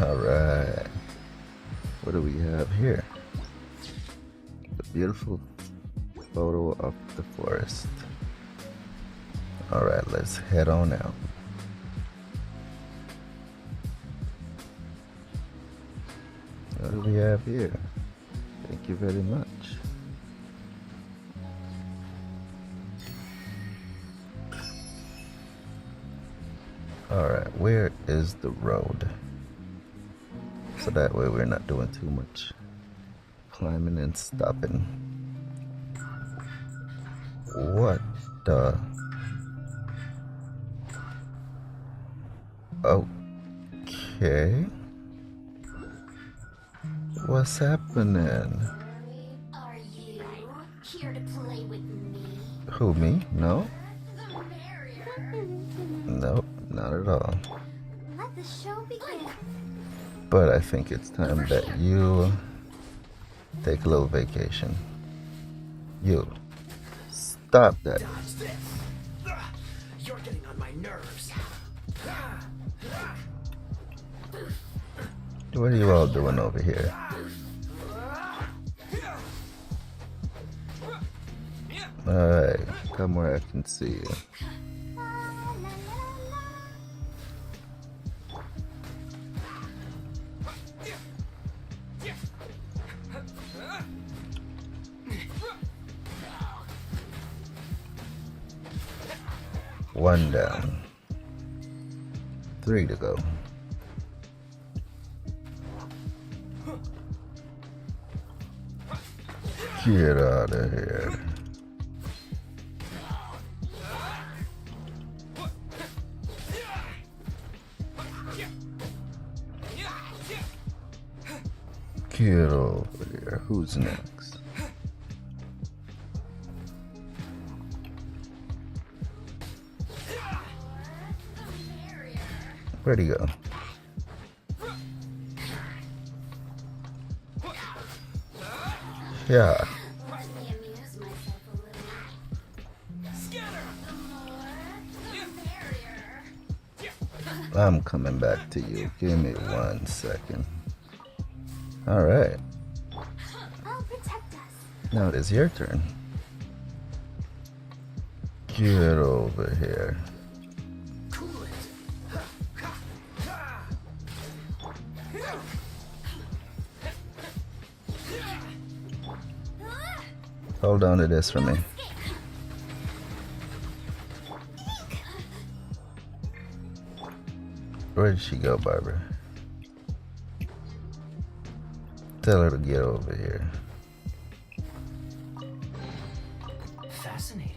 Alright. What do we have here? The beautiful photo of the forest. Alright, let's head on out. What do we have here? Thank you very much. Alright, where is the road? So that way we're not doing too much climbing and stopping. What the? Okay. What's happening? Are you here to play with me? Who, me? No? The merrier. Nope, not at all. Let the show begin. But I think it's time that you take a little vacation. You. Stop that. You're getting on my nerves. What are you all doing over here? Alright, come where I can see you. One down. 3 to go. Get out of here. Get over here. Who's next? Where'd he go? Yeah. I'm coming back to you. Give me 1 second. Alright. I'll protect us. Now it is your turn. Get over here. Hold on to this for me. Where did she go, Barbara? Tell her to get over here. Fascinating.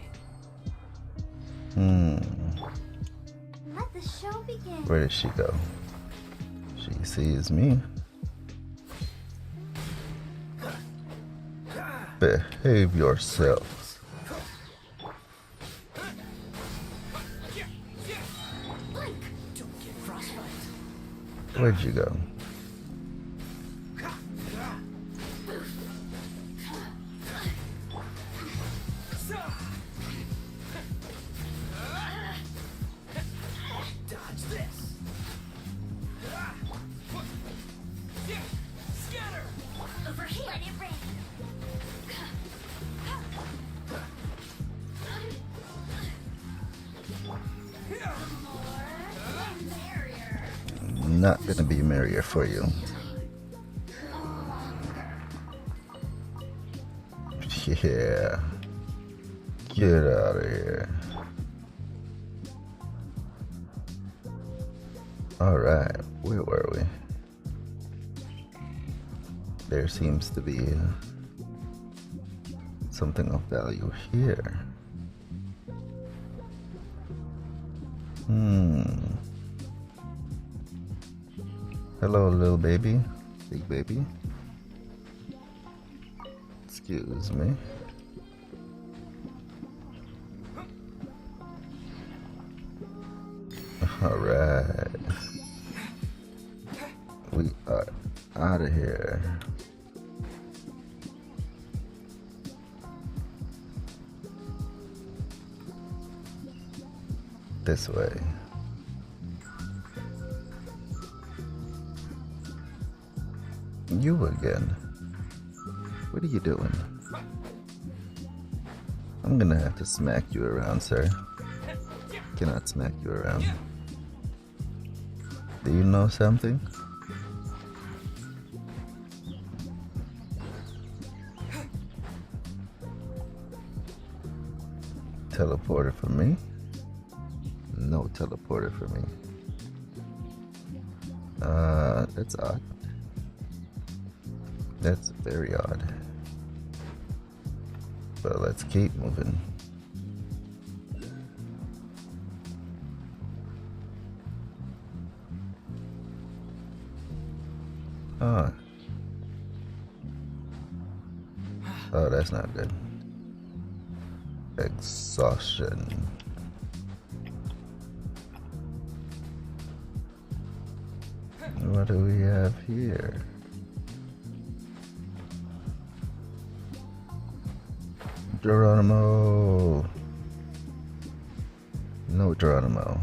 Let the show begin. Where did she go? She sees me. Behave yourselves. Where'd you go? Not gonna be merrier for you. Yeah. Get out of here. Alright, where were we? There seems to be something of value here. Hello, little baby. Big baby. Excuse me. Alright. We are out of here. This way. You again. What are you doing? I'm gonna have to smack you around, sir. Cannot smack you around. Do you know something? Teleporter for me? No teleporter for me. That's odd. That's very odd. But let's keep moving. Oh, that's not good. Exhaustion. What do we have here? Geronimo. No Geronimo.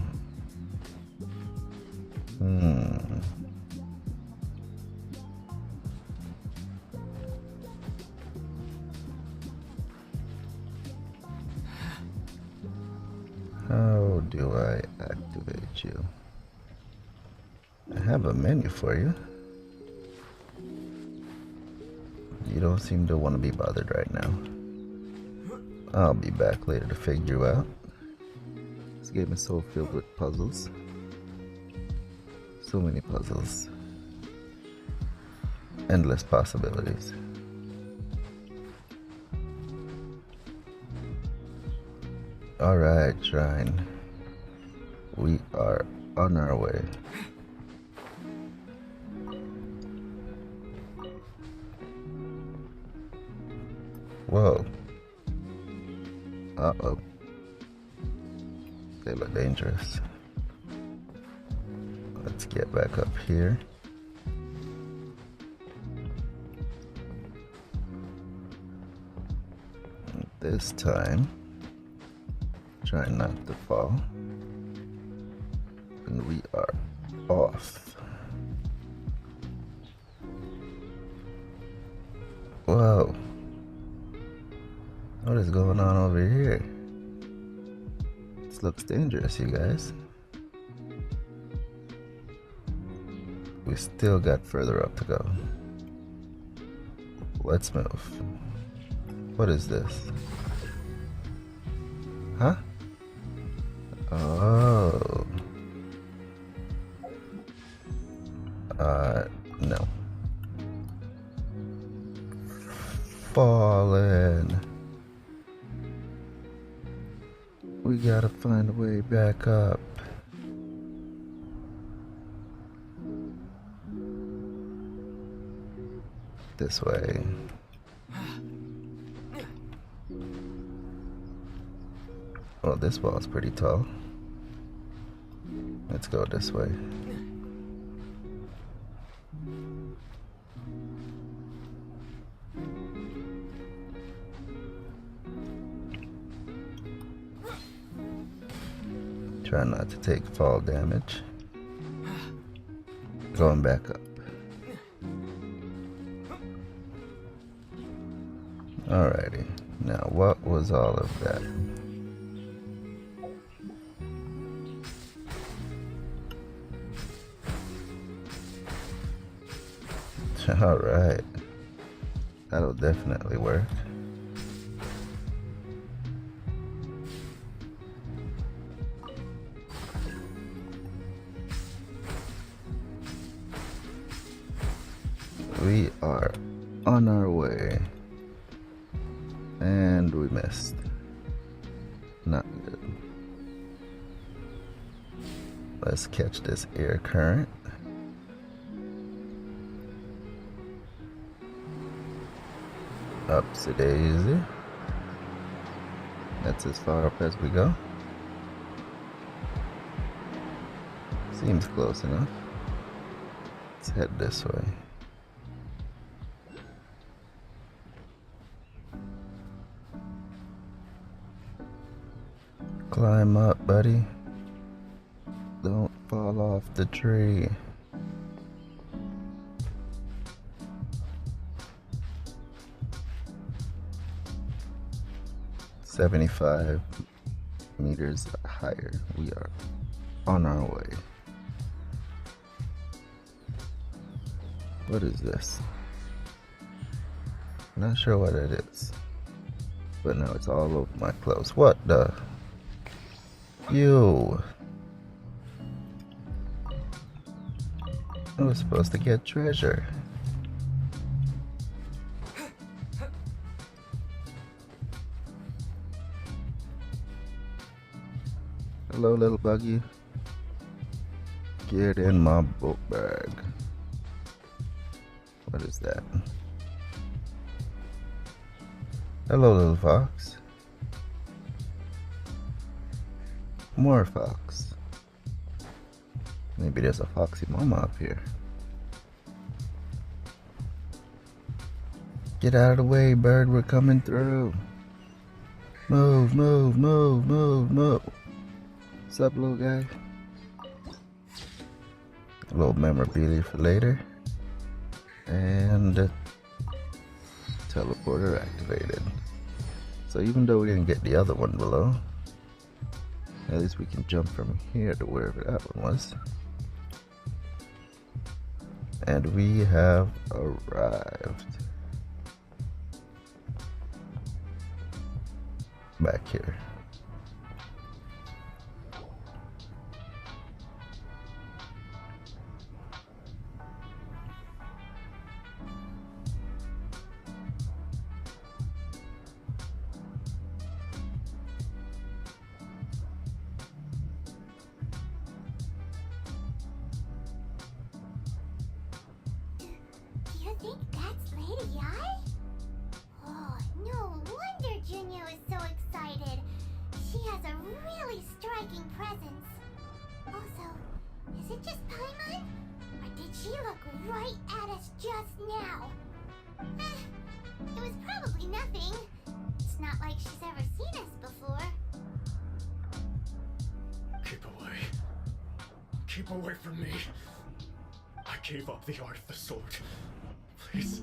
do I activate you? I have a menu for you. You don't seem to want to be bothered right now. I'll be back later to figure you out. This game is so filled with puzzles. So many puzzles. Endless possibilities. Alright, Shrine. We are on our way. Whoa. Uh-oh. They look dangerous. Let's get back up here. And this time, try not to fall. And we are off. Whoa. What is going on over here? This looks dangerous, you guys. We still got further up to go. Let's move. What is this? Huh? Oh. No. Fallen. We gotta find a way back up. This way. Well, this wall's pretty tall. Let's go this way. Try not to take fall damage. Going back up. Alrighty. Now, what was all of that? Alright. That'll definitely work. We are on our way. And we missed. Not good. Let's catch this air current. Upsy daisy. That's as far up as we go. Seems close enough. Let's head this way. Climb up, buddy. Don't fall off the tree. "75 meters higher. We are on our way." What is this? Not sure what it is. But now it's all over my clothes. What the? You. I was supposed to get treasure. Hello, little buggy. Get in my book bag. What is that? Hello, little fox. More fox. Maybe there's a foxy mama up here. Get out of the way, bird. We're coming through. Move, move, move, move, move. What's up, little guy? A little memorabilia for later. And teleporter activated. So even though we didn't get the other one below, At least we can jump from here to wherever that one was. And we have arrived back here. Do you think that's Lady Ai? Oh, no wonder Junior is so excited. She has a really striking presence. Also, is it just Paimon? Or did she look right at us just now? It was probably nothing. It's not like she's ever seen us before. Keep away. Keep away from me. I gave up the art of the sword. Please,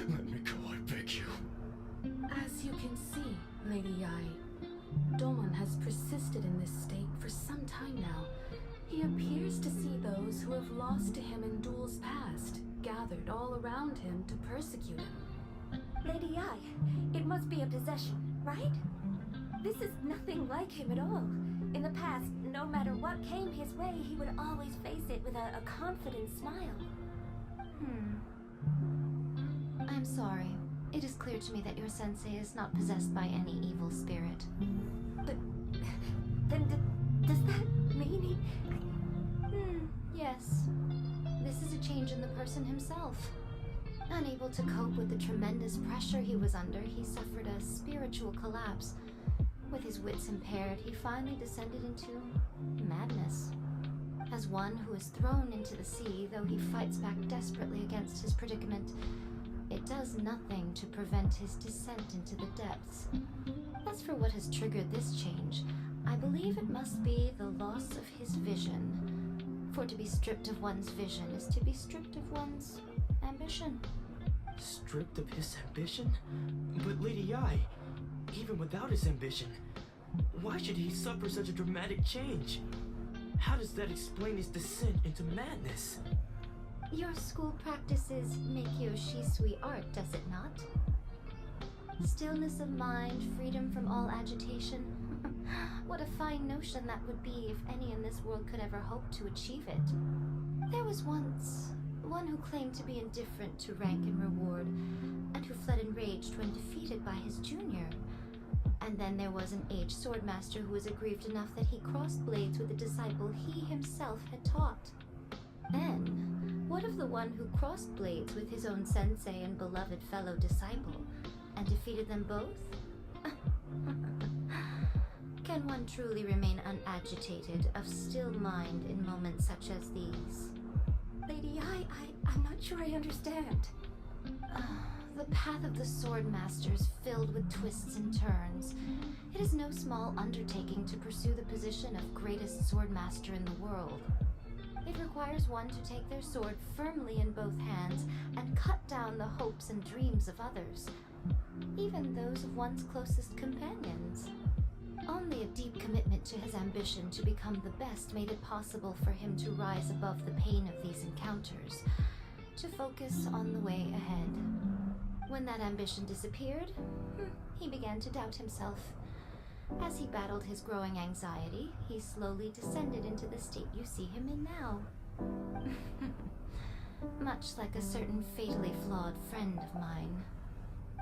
let me go, I beg you. As you can see, Lady Ai, Domon has persisted in this state for some time now. He appears to see those who have lost to him in duels past, gathered all around him to persecute him. Lady Ai, it must be a possession, right? This is nothing like him at all. In the past, no matter what came his way, he would always face it with a confident smile. I'm sorry. It is clear to me that your sensei is not possessed by any evil spirit. But then does that mean he... Yes. This is a change in the person himself. Unable to cope with the tremendous pressure he was under, he suffered a spiritual collapse. With his wits impaired, he finally descended into madness. As one who is thrown into the sea, though he fights back desperately against his predicament, it does nothing to prevent his descent into the depths. As for what has triggered this change, I believe it must be the loss of his vision. For to be stripped of one's vision is to be stripped of one's ambition. Stripped of his ambition? But Lady Ai, even without his ambition, why should he suffer such a dramatic change? How does that explain his descent into madness? Your school practices Meikyo Shisui art, does it not? Stillness of mind, freedom from all agitation. What a fine notion that would be if any in this world could ever hope to achieve it. There was once one who claimed to be indifferent to rank and reward, and who fled enraged when defeated by his junior. And then there was an aged swordmaster who was aggrieved enough that he crossed blades with a disciple he himself had taught. Then, what of the one who crossed blades with his own sensei and beloved fellow disciple, and defeated them both? Can one truly remain unagitated, of still mind in moments such as these? Lady Ai, I'm not sure I understand. The path of the swordmaster is filled with twists and turns. It is no small undertaking to pursue the position of greatest swordmaster in the world. It requires one to take their sword firmly in both hands and cut down the hopes and dreams of others, even those of one's closest companions. Only a deep commitment to his ambition to become the best made it possible for him to rise above the pain of these encounters, to focus on the way ahead. When that ambition disappeared, he began to doubt himself. As he battled his growing anxiety, he slowly descended into the state you see him in now. Much like a certain fatally flawed friend of mine.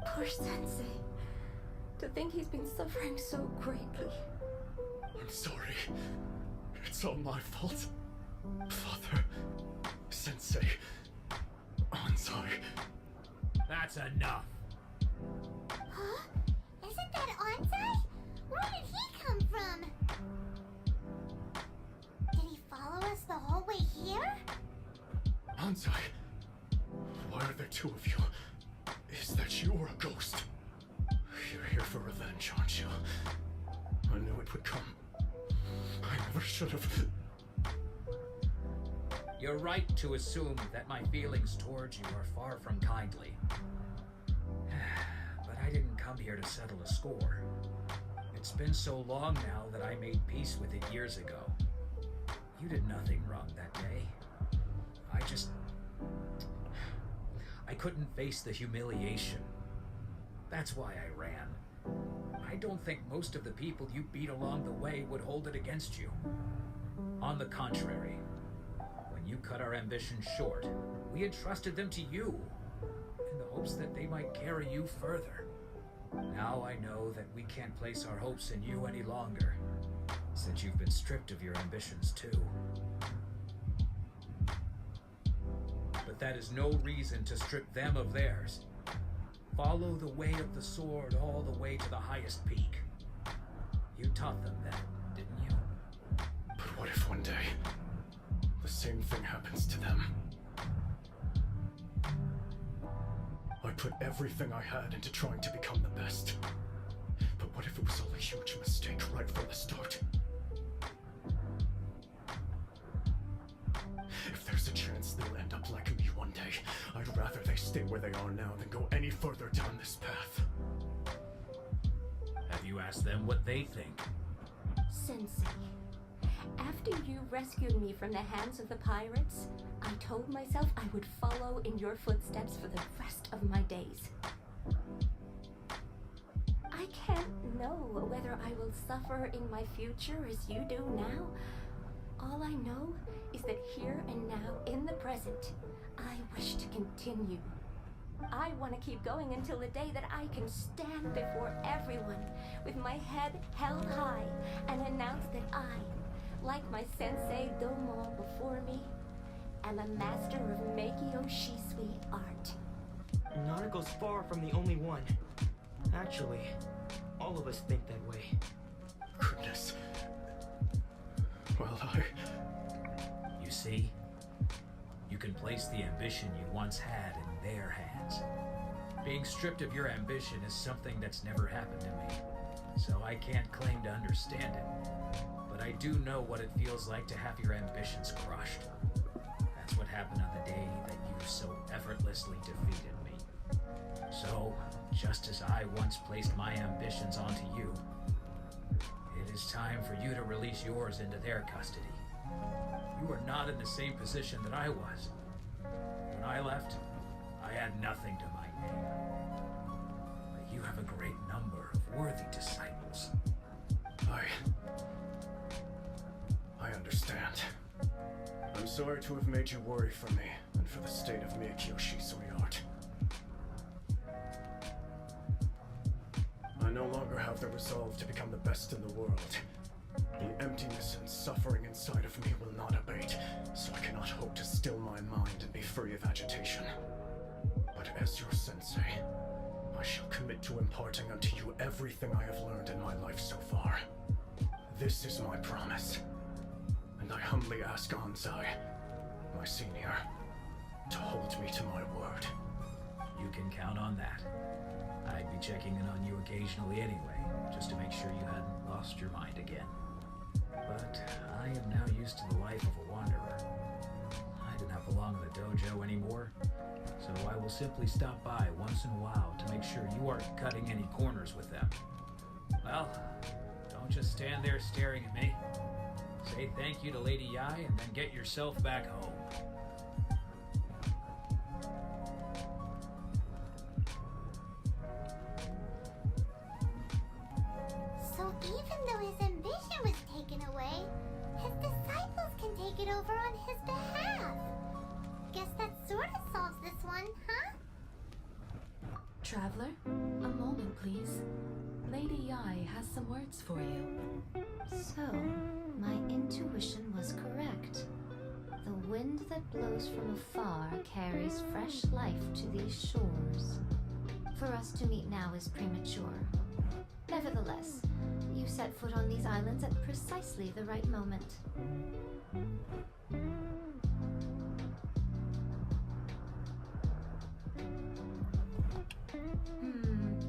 Poor Sensei. To think he's been suffering so greatly. I'm sorry. It's all my fault. Father, Sensei, I'm sorry. That's enough. Huh? Isn't that Ansai? Where did he come from? Did he follow us the whole way here? Ansai, why are there two of you? Is that you or a ghost? You're here for revenge, aren't you? I knew it would come. I never should have. You're right to assume that my feelings towards you are far from kindly. But I didn't come here to settle a score. It's been so long now that I made peace with it years ago. You did nothing wrong that day. I couldn't face the humiliation. That's why I ran. I don't think most of the people you beat along the way would hold it against you. On the contrary, when you cut our ambitions short, we entrusted them to you, in the hopes that they might carry you further. Now I know that we can't place our hopes in you any longer, since you've been stripped of your ambitions too. But that is no reason to strip them of theirs. Follow the way of the sword all the way to the highest peak. You taught them that, didn't you? But what if one day, the same thing happens to them? I put everything I had into trying to become the best. But what if it was all a huge mistake right from the start? If there's a chance they'll end up like me one day, I'd rather they stay where they are now than go any further down this path. Have you asked them what they think? Sensei, after you rescued me from the hands of the pirates, I told myself I would follow in your footsteps for the rest of my days. I can't know whether I will suffer in my future as you do now. All I know is that here and now, in the present, I wish to continue. I want to keep going until the day that I can stand before everyone with my head held high and announce that I, like my sensei Domon before me, am a master of Meikyo Shisui art. Naruko's far from the only one. Actually, all of us think that way. Goodness. Well, You see? You can place the ambition you once had in their hands. Being stripped of your ambition is something that's never happened to me, so I can't claim to understand it. But I do know what it feels like to have your ambitions crushed. That's what happened on the day that you so effortlessly defeated me. So, just as I once placed my ambitions onto you, it is time for you to release yours into their custody. You are not in the same position that I was. When I left, I had nothing to my name. But you have a great number of worthy disciples. I understand. I'm sorry to have made you worry for me and for the state of Meikyo Shisui art. I no longer have the resolve to become the best in the world. The emptiness and suffering inside of me will not abate, so I cannot hope to still my mind and be free of agitation. But as your sensei, I shall commit to imparting unto you everything I have learned in my life so far. This is my promise, and I humbly ask Anzai, my senior, to hold me to my word. You can count on that. I'd be checking in on you occasionally anyway, just to make sure you hadn't lost your mind again. But I am now used to the life of a wanderer. I do not belong in the dojo anymore, so I will simply stop by once in a while to make sure you aren't cutting any corners with them. Well, don't just stand there staring at me. Say thank you to Lady Yai and then get yourself back home. So even though his ambition was taken away, his disciples can take it over on his behalf. Guess that sort of solves this one, huh? Traveler, a moment, please. Lady Yai has some words for you. So, my intuition was correct. The wind that blows from afar carries fresh life to these shores. For us to meet now is premature. Nevertheless, you set foot on these islands at precisely the right moment.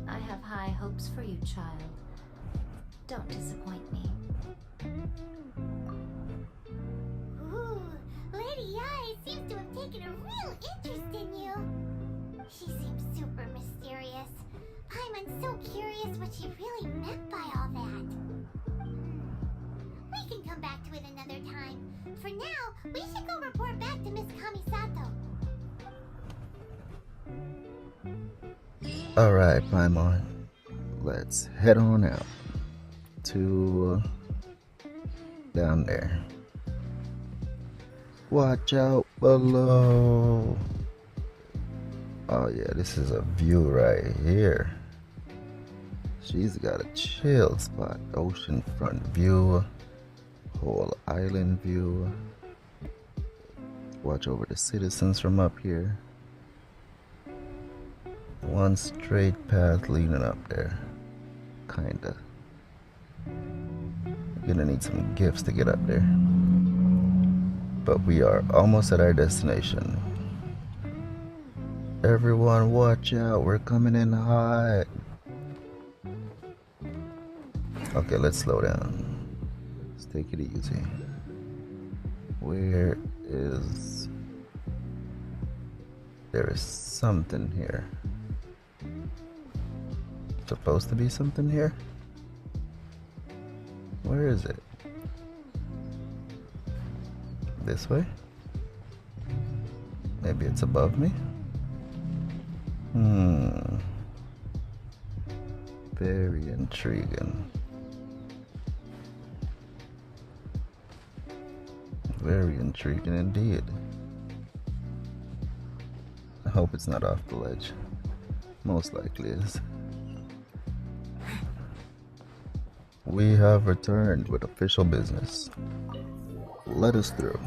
I have high hopes for you, child. Don't disappoint me. Ooh, Lady Yai seems to have taken a real interest in you. She seems super mysterious. I'm so curious what she really meant by all that. Alright, Paimon. Let's head on out to down there. Watch out below. Oh yeah, this is a view right here. She's got a chill spot. Oceanfront view. Whole island view. Watch over the citizens from up here. One straight path leading up there. Kinda. Gonna need some gifts to get up there. But we are almost at our destination. Everyone watch out, we're coming in hot. Okay, let's slow down. Let's take it easy. Where is... There is something here. Supposed to be something here? Where is it? This way? Maybe it's above me? Very intriguing. Very intriguing indeed. I hope it's not off the ledge. Most likely is. We have returned with official business. Let us through.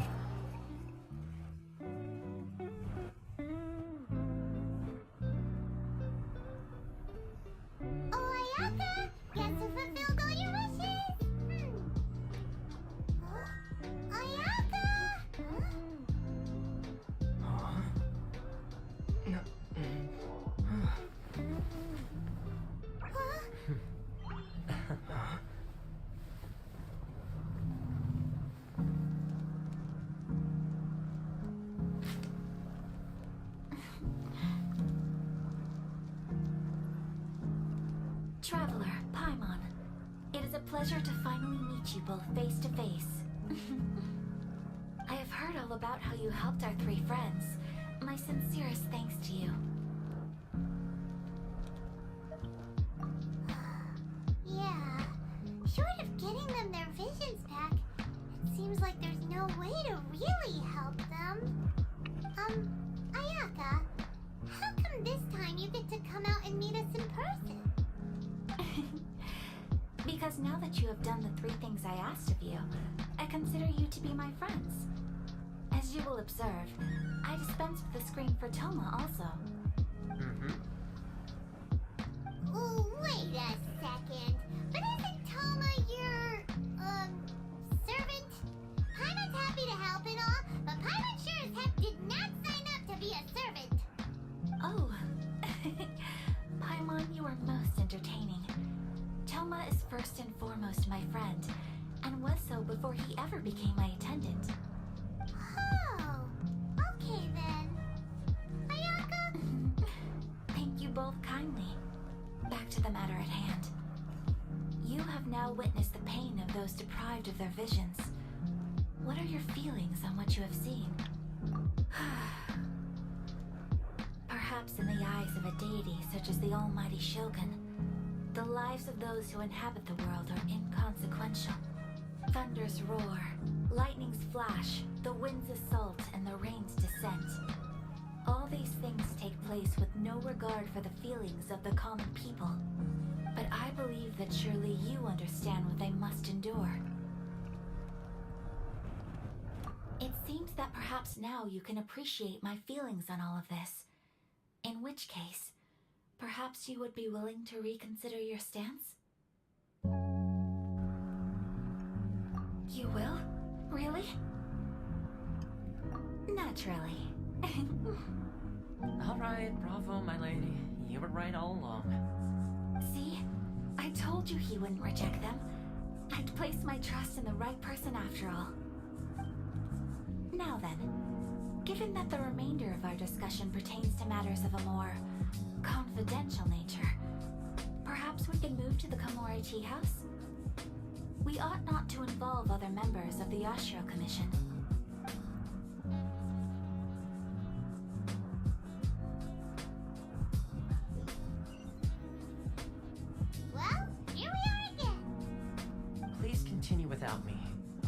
Oh, Ayaka! Guess who fulfilled all your wishes? Ayaka! Traveler, Paimon, it is a pleasure to finally meet you both face to face. I have heard all about how you helped our three friends. My sincerest thanks to you. Yeah. Short of getting them their visions back, it seems like there's no way to really help them. Ayaka, how come this time you get to come out and meet us in person? Because now that you have done the three things I asked of you, I consider you to be my friends. As you will observe, I dispensed with the screen for Toma also. Oh, wait a second. But isn't Toma your, servant? Paimon's happy to help and all, but Paimon sure as heck did not sign up to be a servant. Oh. Paimon, you are most entertaining. Toma is first and foremost my friend, and was so before he ever became my attendant. Oh, okay then. Ayaka? Thank you both kindly. Back to the matter at hand. You have now witnessed the pain of those deprived of their visions. What are your feelings on what you have seen? Perhaps in the eyes of a deity such as the almighty Shogun, the lives of those who inhabit the world are inconsequential. Thunders roar, lightnings flash, the winds assault, and the rains descent. All these things take place with no regard for the feelings of the common people. But I believe that surely you understand what they must endure. It seems that perhaps now you can appreciate my feelings on all of this. In which case, perhaps you would be willing to reconsider your stance? You will? Really? Naturally. Alright, bravo, my lady. You were right all along. See? I told you he wouldn't reject them. I'd placed my trust in the right person after all. Now then, given that the remainder of our discussion pertains to matters of a more confidential nature, perhaps we can move to the Komori Tea House? We ought not to involve other members of the Yashiro Commission.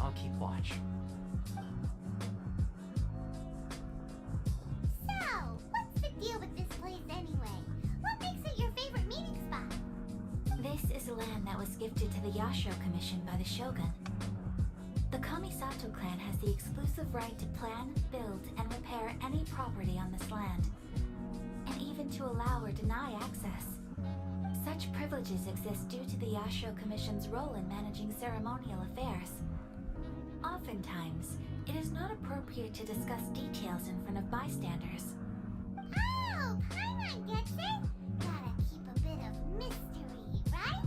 I'll keep watch. So, what's the deal with this place anyway? What makes it your favorite meeting spot? This is land that was gifted to the Yashiro Commission by the Shogun. The Kamisato clan has the exclusive right to plan, build, and repair any property on this land, and even to allow or deny access. Such privileges exist due to the Yashiro Commission's role in managing ceremonial affairs. Oftentimes, it is not appropriate to discuss details in front of bystanders. Oh, Paimon gets it? Gotta keep a bit of mystery, right?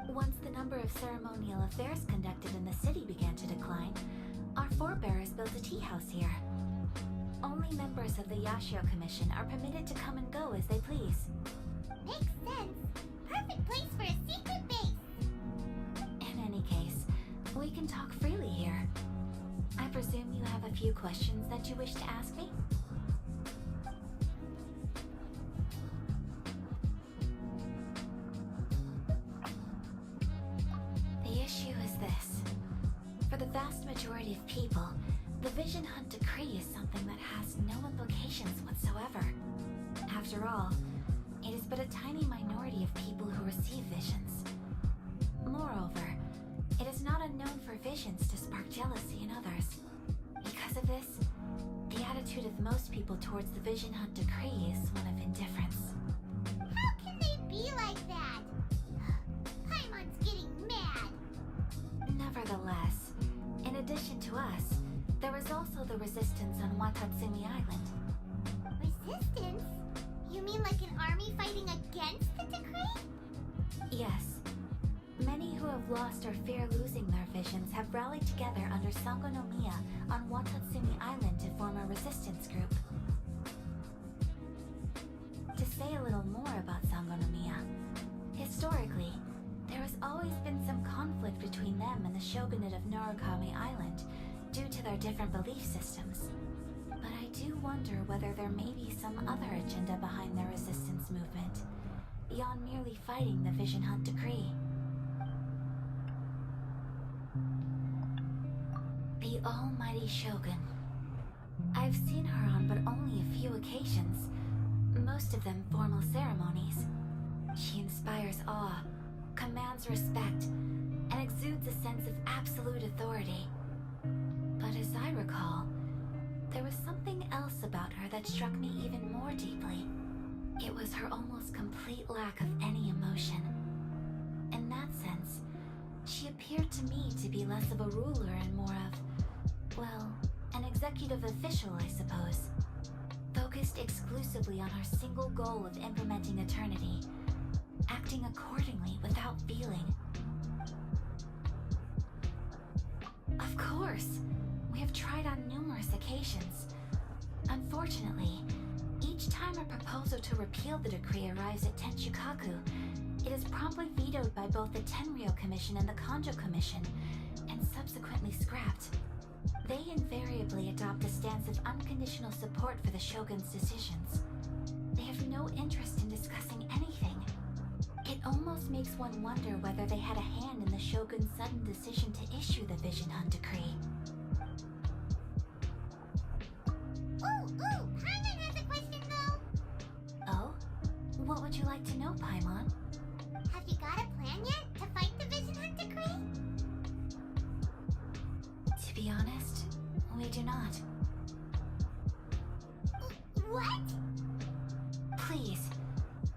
Once the number of ceremonial affairs conducted in the city began to decline, our forebears built a tea house here. Only members of the Yashiro Commission are permitted to come and go as they please. Makes sense. Perfect place for a secret base. In any case, we can talk freely here. I presume you have a few questions that you wish to ask me? The issue is this. For the vast majority of people, the Vision Hunt Decree is something that has no implications whatsoever. After all, it is but a tiny minority of people who receive visions. Moreover, it is not unknown for visions to spark jealousy in others. Because of this, the attitude of most people towards the Vision Hunt Decree is one of indifference. How can they be like that? Paimon's getting mad. Nevertheless, in addition to us, there is also the resistance on Watatsumi Island. Resistance? You mean like an army fighting against the decree? Yes. Many who have lost or fear losing their visions have rallied together under Sango no Miya on Watatsumi Island to form a resistance group. To say a little more about Sango no Miya, historically, there has always been some conflict between them and the shogunate of Narukami Island due to their different belief systems. But I do wonder whether there may be some other agenda behind their resistance movement, beyond merely fighting the Vision Hunt Decree. The Almighty Shogun. I've seen her on but only a few occasions, most of them formal ceremonies. She inspires awe, commands respect, and exudes a sense of absolute authority. But as I recall, there was something else about her that struck me even more deeply. It was her almost complete lack of any emotion. In that sense, she appeared to me to be less of a ruler and more of, well, an executive official, I suppose. Focused exclusively on her single goal of implementing eternity, acting accordingly without feeling. Of course, we have tried on numerous occasions. Unfortunately, each time a proposal to repeal the decree arrives at Tenshukaku, it is promptly vetoed by both the Tenryou Commission and the Kanjo Commission, and subsequently scrapped. They invariably adopt a stance of unconditional support for the Shogun's decisions. They have no interest in discussing anything. It almost makes one wonder whether they had a hand in the Shogun's sudden decision to issue the Vision Hunt Decree. Ooh, Paimon has a question though. Oh? What would you like to know, Paimon? Have you got a plan yet to fight the Vision Hunt Decree? To be honest, we do not. What? Please,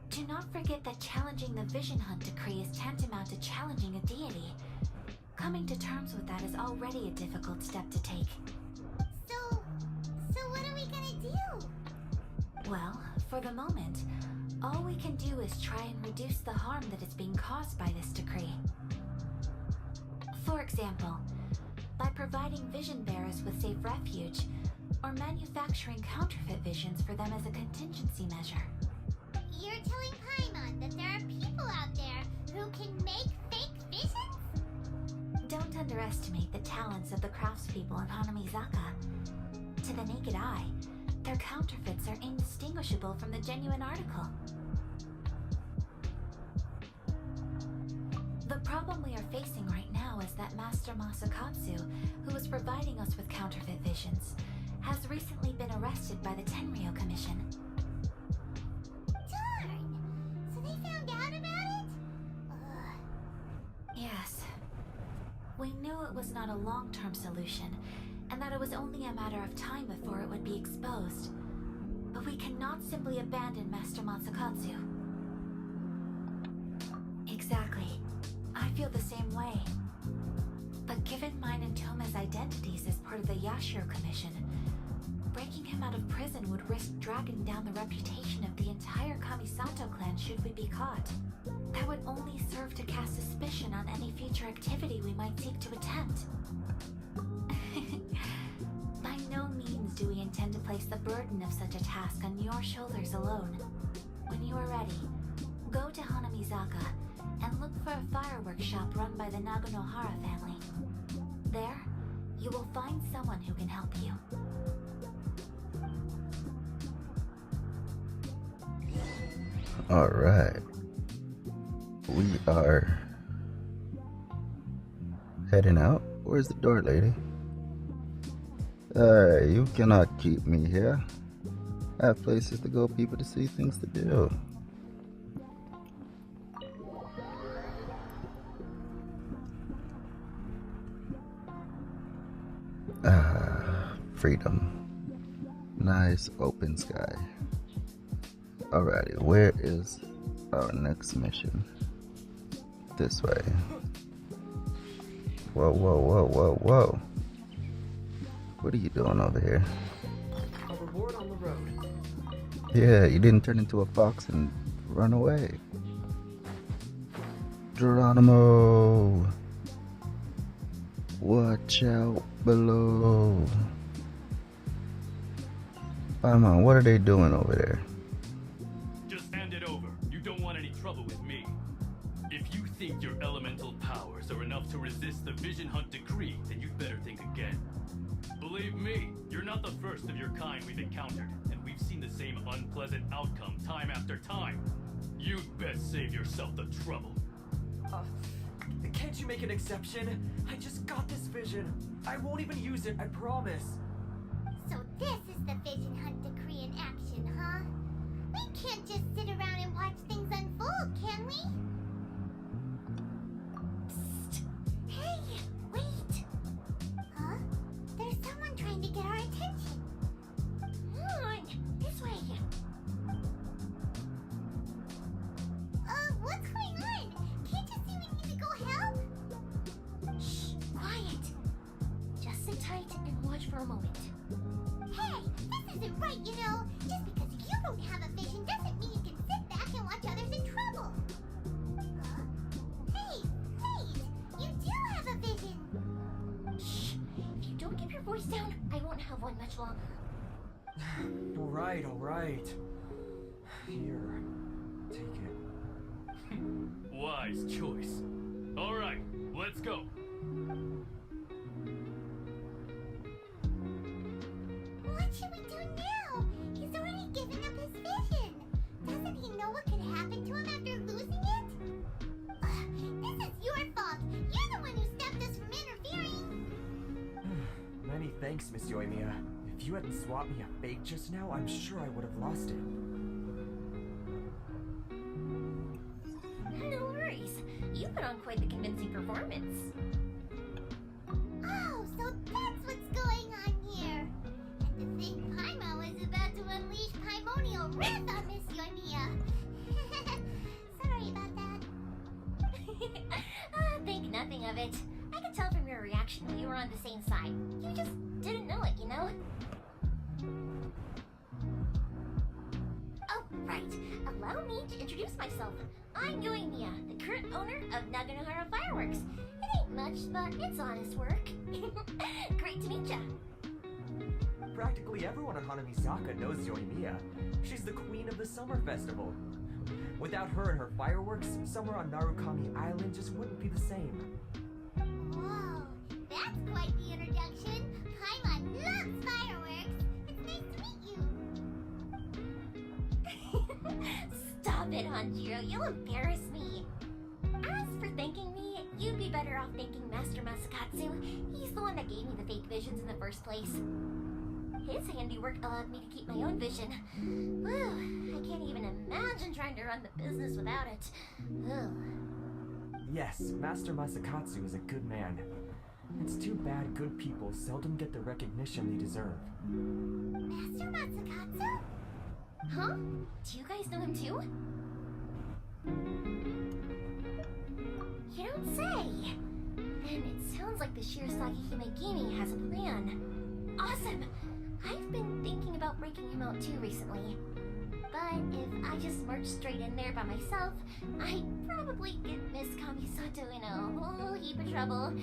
do not forget that challenging the Vision Hunt Decree is tantamount to challenging a deity. Coming to terms with that is already a difficult step to take. So what are we gonna do? Well, for the moment, all we can do is try and reduce the harm that is being caused by this decree. For example, by providing vision bearers with safe refuge, or manufacturing counterfeit visions for them as a contingency measure. You're telling Paimon that there are people out there who can make fake visions? Don't underestimate the talents of the craftspeople in Hanamizaka. To the naked eye, their counterfeits are indistinguishable from the genuine article. The problem we are facing right now is that Master Masakatsu, who was providing us with counterfeit visions, has recently been arrested by the Tenryou Commission. Darn! So they found out about it? Yes. We knew it was not a long-term solution, and that it was only a matter of time before it would be exposed. But we cannot simply abandon Master Masakatsu. Exactly. I feel the same way. But given mine and Toma's identities as part of the Yashiro Commission, breaking him out of prison would risk dragging down the reputation of the entire Kamisato clan should we be caught. That would only serve to cast suspicion on any future activity we might seek to attempt. By no means do we intend to place the burden of such a task on your shoulders alone. When you are ready, go to Hanamizaka and look for a fireworks shop run by the Naganohara family. There, you will find someone who can help you. Alright. We are heading out. Where's the door, lady? Hey, you cannot keep me here. I have places to go, people to see, things to do. Freedom. Nice open sky. Alrighty, where is our next mission? This way. Whoa, whoa, whoa, whoa, whoa. What are you doing over here? A reward on the road. Yeah, you didn't turn into a fox and run away. Geronimo! Watch out below. Paimon, what are they doing over there? Just hand it over. You don't want any trouble with me. If you think your elemental powers are enough to resist the Vision Hunt decree, then you'd better think again. Believe me, you're not the first of your kind we've encountered, and we've seen the same unpleasant outcome time after time. You'd best save yourself the trouble. Can't you make an exception? I just got this vision. I won't even use it, I promise. So this is the Vision Hunt decree in action, huh? We can't just sit around and watch things unfold, can we? Psst! Hey, wait! Huh? There's someone trying to get our attention. Come on, this way. What's going on? Can't you see we need to go help? Shh, quiet. Just sit tight and watch for a moment. Hey, this isn't right, you know. Just because you don't have a vision doesn't mean you can sit back and watch others in trouble. Hey, wait! You do have a vision! Shh! If you don't keep your voice down, I won't have one much longer. All right. Here, take it. Wise choice. Alright, let's go. What should we do now? He's already given up his vision. Doesn't he know what could happen to him after losing it? This is your fault. You're the one who stopped us from interfering. Many thanks, Miss Yoimiya. If you hadn't swapped me a fake just now, I'm sure I would have lost it. No worries. You put on quite the convincing performance. Oh, so that's what's going on here. And to think Paimon was about to unleash Paimonial wrath on Miss Yoimiya. Sorry about that. Think nothing of it. I could tell from your reaction that you were on the same side. You just didn't know it, you know? Oh, right. Allow me to introduce myself. I'm Yoimiya, the current owner of Naganohara Fireworks. It ain't much, but it's honest work. Great to meet ya. Practically everyone on Hanamizaka knows Yoimiya. She's the queen of the summer festival. Without her and her fireworks, summer on Narukami Island just wouldn't be the same. Whoa, that's quite the introduction. Paimon loves fireworks. It's nice to meet you. Stop it, Hanjiro. You'll embarrass me. As for thanking me, you'd be better off thanking Master Masakatsu. He's the one that gave me the fake visions in the first place. His handiwork allowed me to keep my own vision. Whew, I can't even imagine trying to run the business without it. Ugh. Yes, Master Masakatsu is a good man. It's too bad good people seldom get the recognition they deserve. Master Masakatsu? Huh? Do you guys know him too? You don't say! Then it sounds like the Shirasagi Himegimi has a plan. Awesome! I've been thinking about breaking him out too recently. But if I just march straight in there by myself, I'd probably get Miss Kamisato in a whole heap of trouble.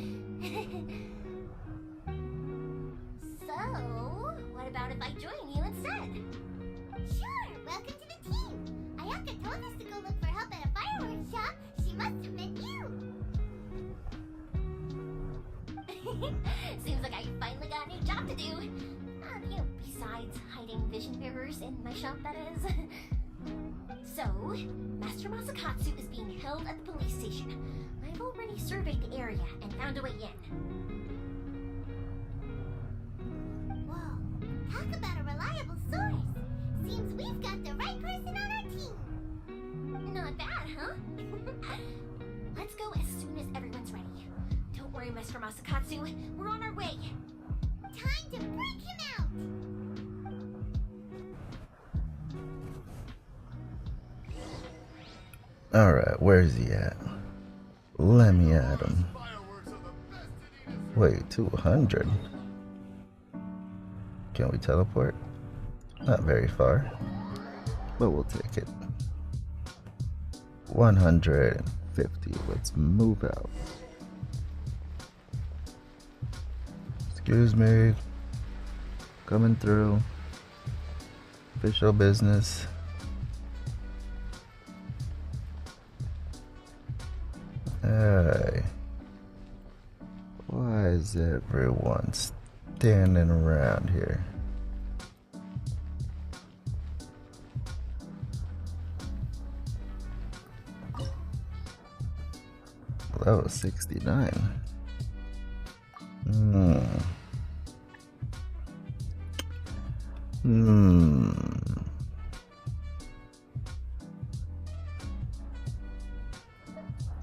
So, what about if I join you instead? Sure! Welcome to the team! Ayaka told us to go look for help at a fireworks shop. She must have met you! Seems like I finally got a new job to do. Besides hiding vision bearers in my shop, that is. So, Master Masakatsu is being held at the police station. I've already surveyed the area and found a way in. Whoa, talk about a reliable source. Seems we've got the right person on our team. Not bad, huh? Let's go as soon as everyone's ready. Don't worry, Mr. Masakatsu. We're on our way. Time to break him out! Alright, where's he at? Let me at him. Wait, 200? Can we teleport? Not very far, but we'll take it. 150, let's move out. Excuse me. Coming through. Official business. Hey. Why is everyone standing around here? Level 69.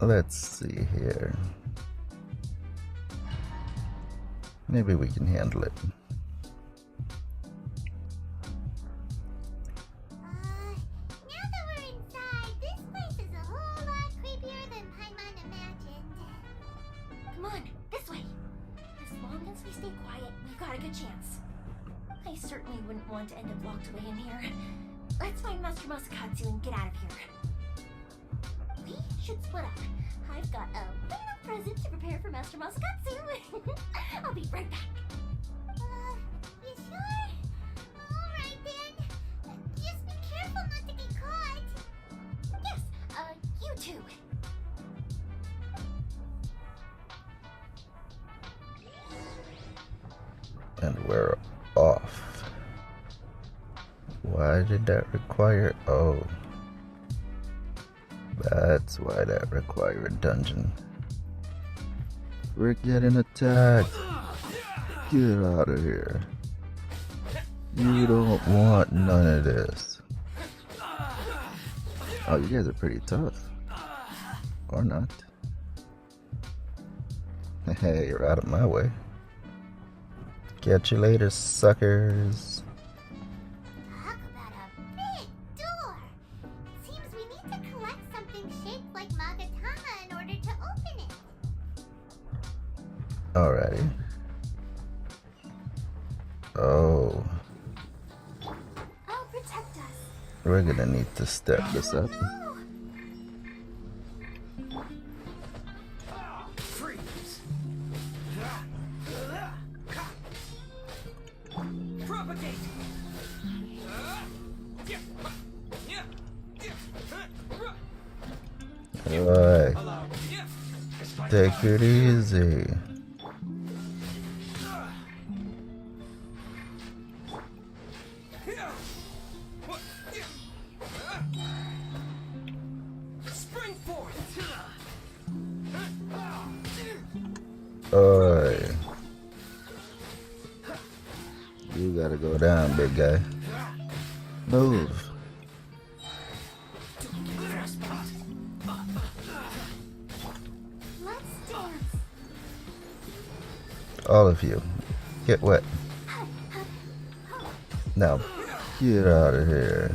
Let's see here. Maybe we can handle it. Now that we're inside, this place is a whole lot creepier than Paimon imagined. Come on, this way. As long as we stay quiet, we've got a good chance. I certainly wouldn't want to end up locked away in here. Let's find Master Masakatsu and get out of here. We should split up. I've got a little present to prepare for Master Masakatsu. I'll be right back. You sure? Alright then. Just be careful not to get caught. Yes, you too. And we're off. Why did that require? Oh. That's why that required a dungeon. We're getting attacked. Get out of here. You don't want none of this. Oh, you guys are pretty tough. Or not. Hey, you're out of my way. Catch you later, suckers. Talk about a big door. It seems we need to collect something shaped like Magatama in order to open it. Alrighty. Oh. I'll protect us. We're gonna need to step this up. Freeze! Propagate! Alright. Take it easy. Spring forth! Oi. You gotta go down, big guy. Move. All of you, get wet. Now, get out of here.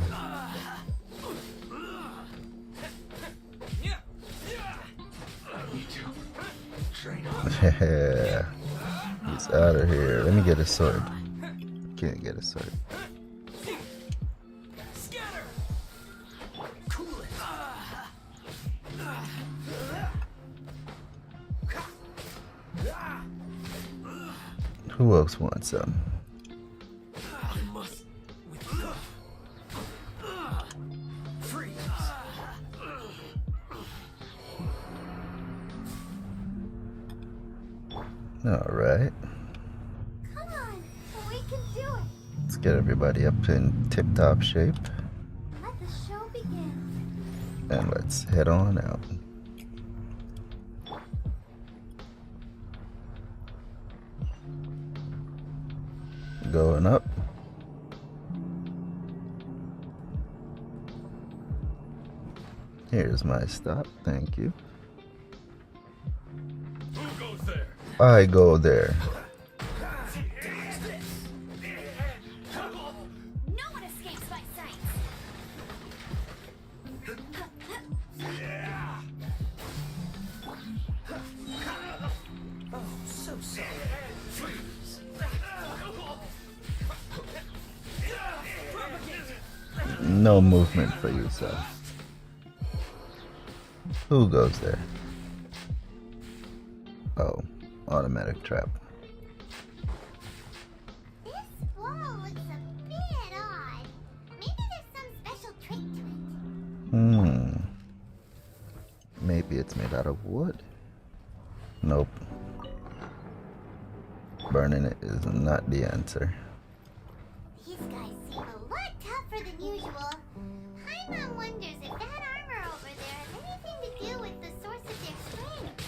Yeah, he's out of here. Let me get a sword. Can't get a sword. Who else wants some? All right. Come on, we can do it. Let's get everybody up in tip-top shape. Let the show begin. And let's head on out. Going up. Here's my stop, thank you. Who goes there? I go there. No one escapes my sight. Oh, so sorry. No movement for you, sir. Who goes there? Oh, automatic trap. This wall looks a bit odd. Maybe there's some special trick to it. Maybe it's made out of wood? Nope. Burning it is not the answer. These guys seem a lot tougher than usual. Paimon wonders if that armor over there has anything to do with the source of their strength.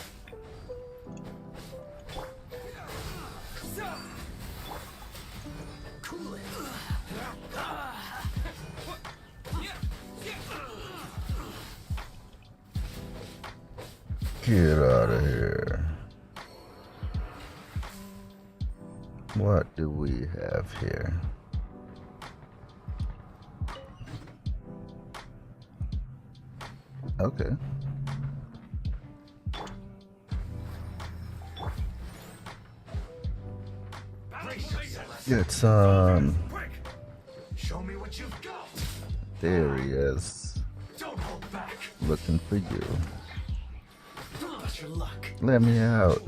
Get out of here. What do we have here? Okay. Get some. Show me what you've got. There he is. Don't hold back. Looking for you. That's your luck. Let me out.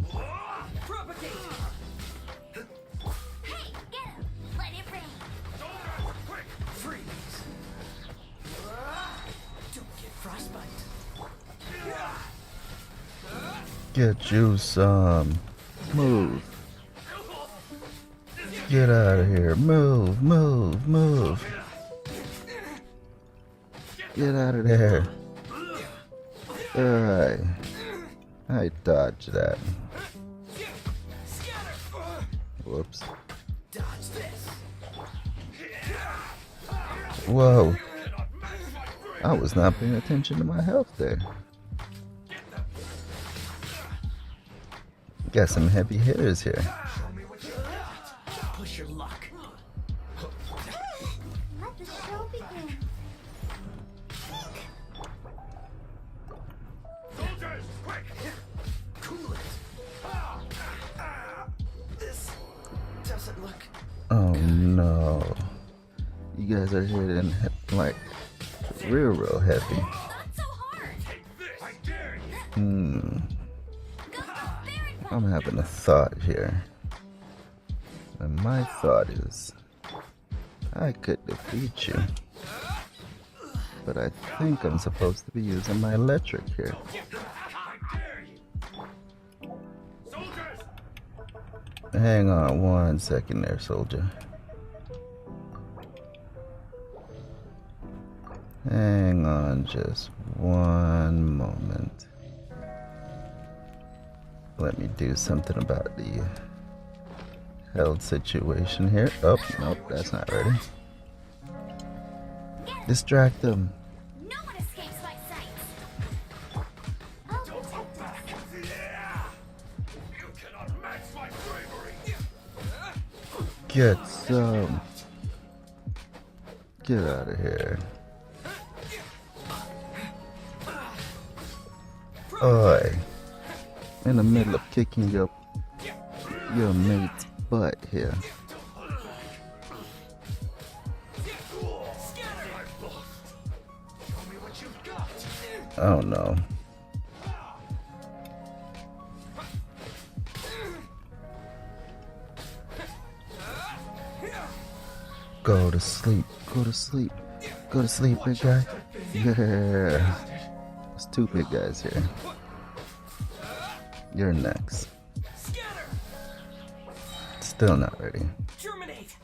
Hey, get him! Let it rain! Quick, freeze. Don't get frostbite. Get you some. Move. Get out of here. Move, move, move. Get out of there. Alright. I dodged that. Whoops. Whoa. I was not paying attention to my health there. Got some heavy hitters here. Push your luck. Let the show begin. Soldiers, quick. Cool it. This doesn't look. Oh no. You guys are hitting like real heavy. Not so hard! Take this. I dare you. I'm having a thought here. And my thought is, I could defeat you. But I think I'm supposed to be using my electric here. I dare you. Soldiers. Hang on 1 second there, soldier. Hang on just one moment. Let me do something about the health situation here. Oh, nope, that's not ready. Distract them. No one escapes my sight. I'll protect us. You cannot match my bravery. Get some. Get out of here. Oi. In the middle of kicking your mate's butt here. Oh no. Go to sleep. Go to sleep. Go to sleep, big guy. Yeah. There's two big guys here. You're next. Still not ready. Terminate.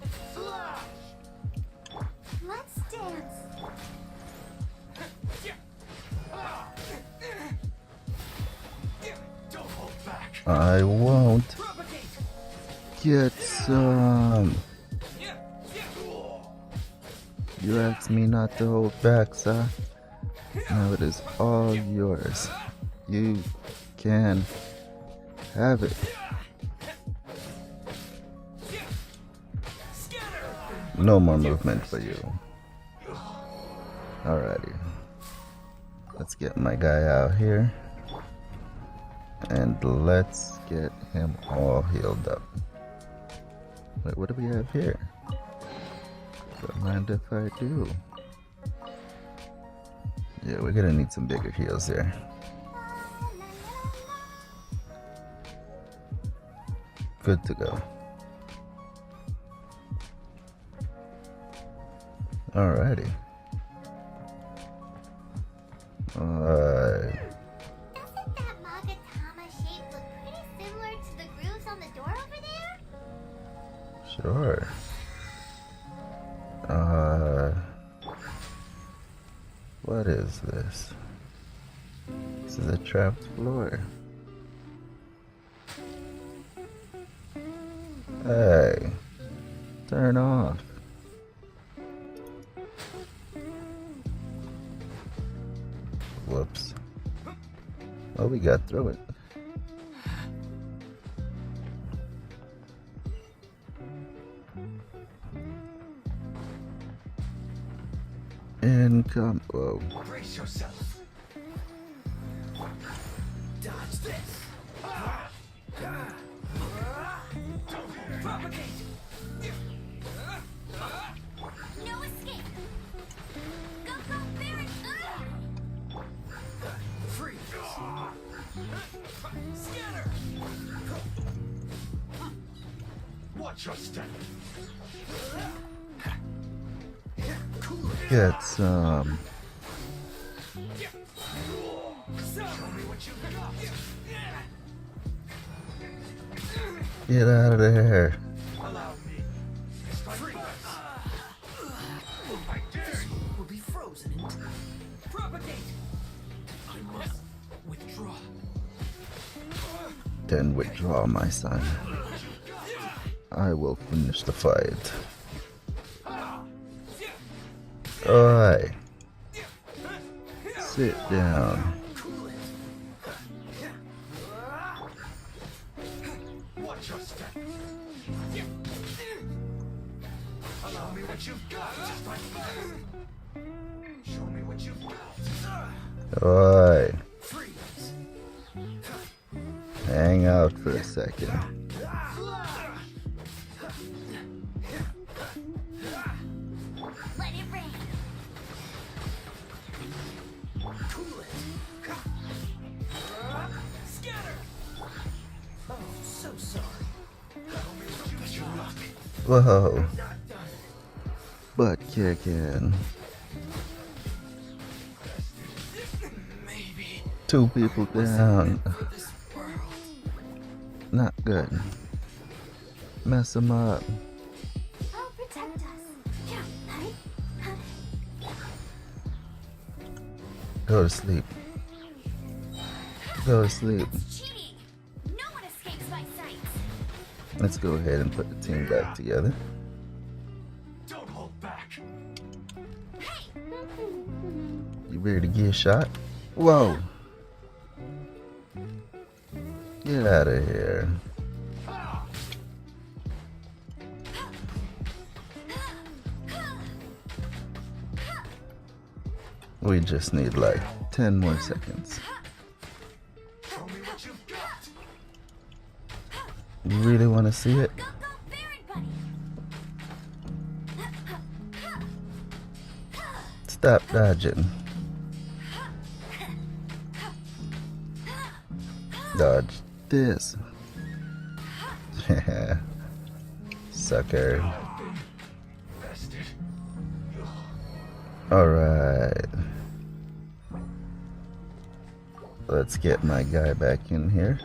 Let's dance. Don't hold back. I won't. Get some. You asked me not to hold back, sir. Now it is all yours. You can have it. No more movement for you. Alrighty. Let's get my guy out here. And let's get him all healed up. Wait, what do we have here? Don't mind if I do. Yeah, we're gonna need some bigger heals here. Good to go. Alrighty. Doesn't that Magatama shape look pretty similar to the grooves on the door over there? Sure. What is this? This is a trapped floor. Hey, turn off. Whoops. Well, we got through it. Income. Whoa. Brace yourself. Dodge this. Propagate. No escape. Go, go, Baron. Freeze. Scatter. Watch your step. Get some. Show me what you got. Get out of there. Allow me. Freeze. I dare you. Will be frozen in time. Propagate. I must withdraw. Then withdraw, my son. I will finish the fight. Oi. Sit down. Watch your step. Allow me what you've got. Just like that. Show me what you've got. Oi. Freeze. Hang out for a second. Let it rain. Cool it. Scatter. Oh, so sorry. Get your luck. Whoa. Butt kicking. Maybe. Two people down. This world. Not good. Mess them up. I'll protect us. Yeah, right? Go to sleep. Go to sleep. Cheating. No Let's go ahead and put the team back together. Don't hold back. You ready to get shot? Whoa! Get out of here. We just need like 10 more seconds. Show me what you've got. You really want to see it? Stop dodging. Dodge this. Sucker. Alright. Let's get my guy back in here.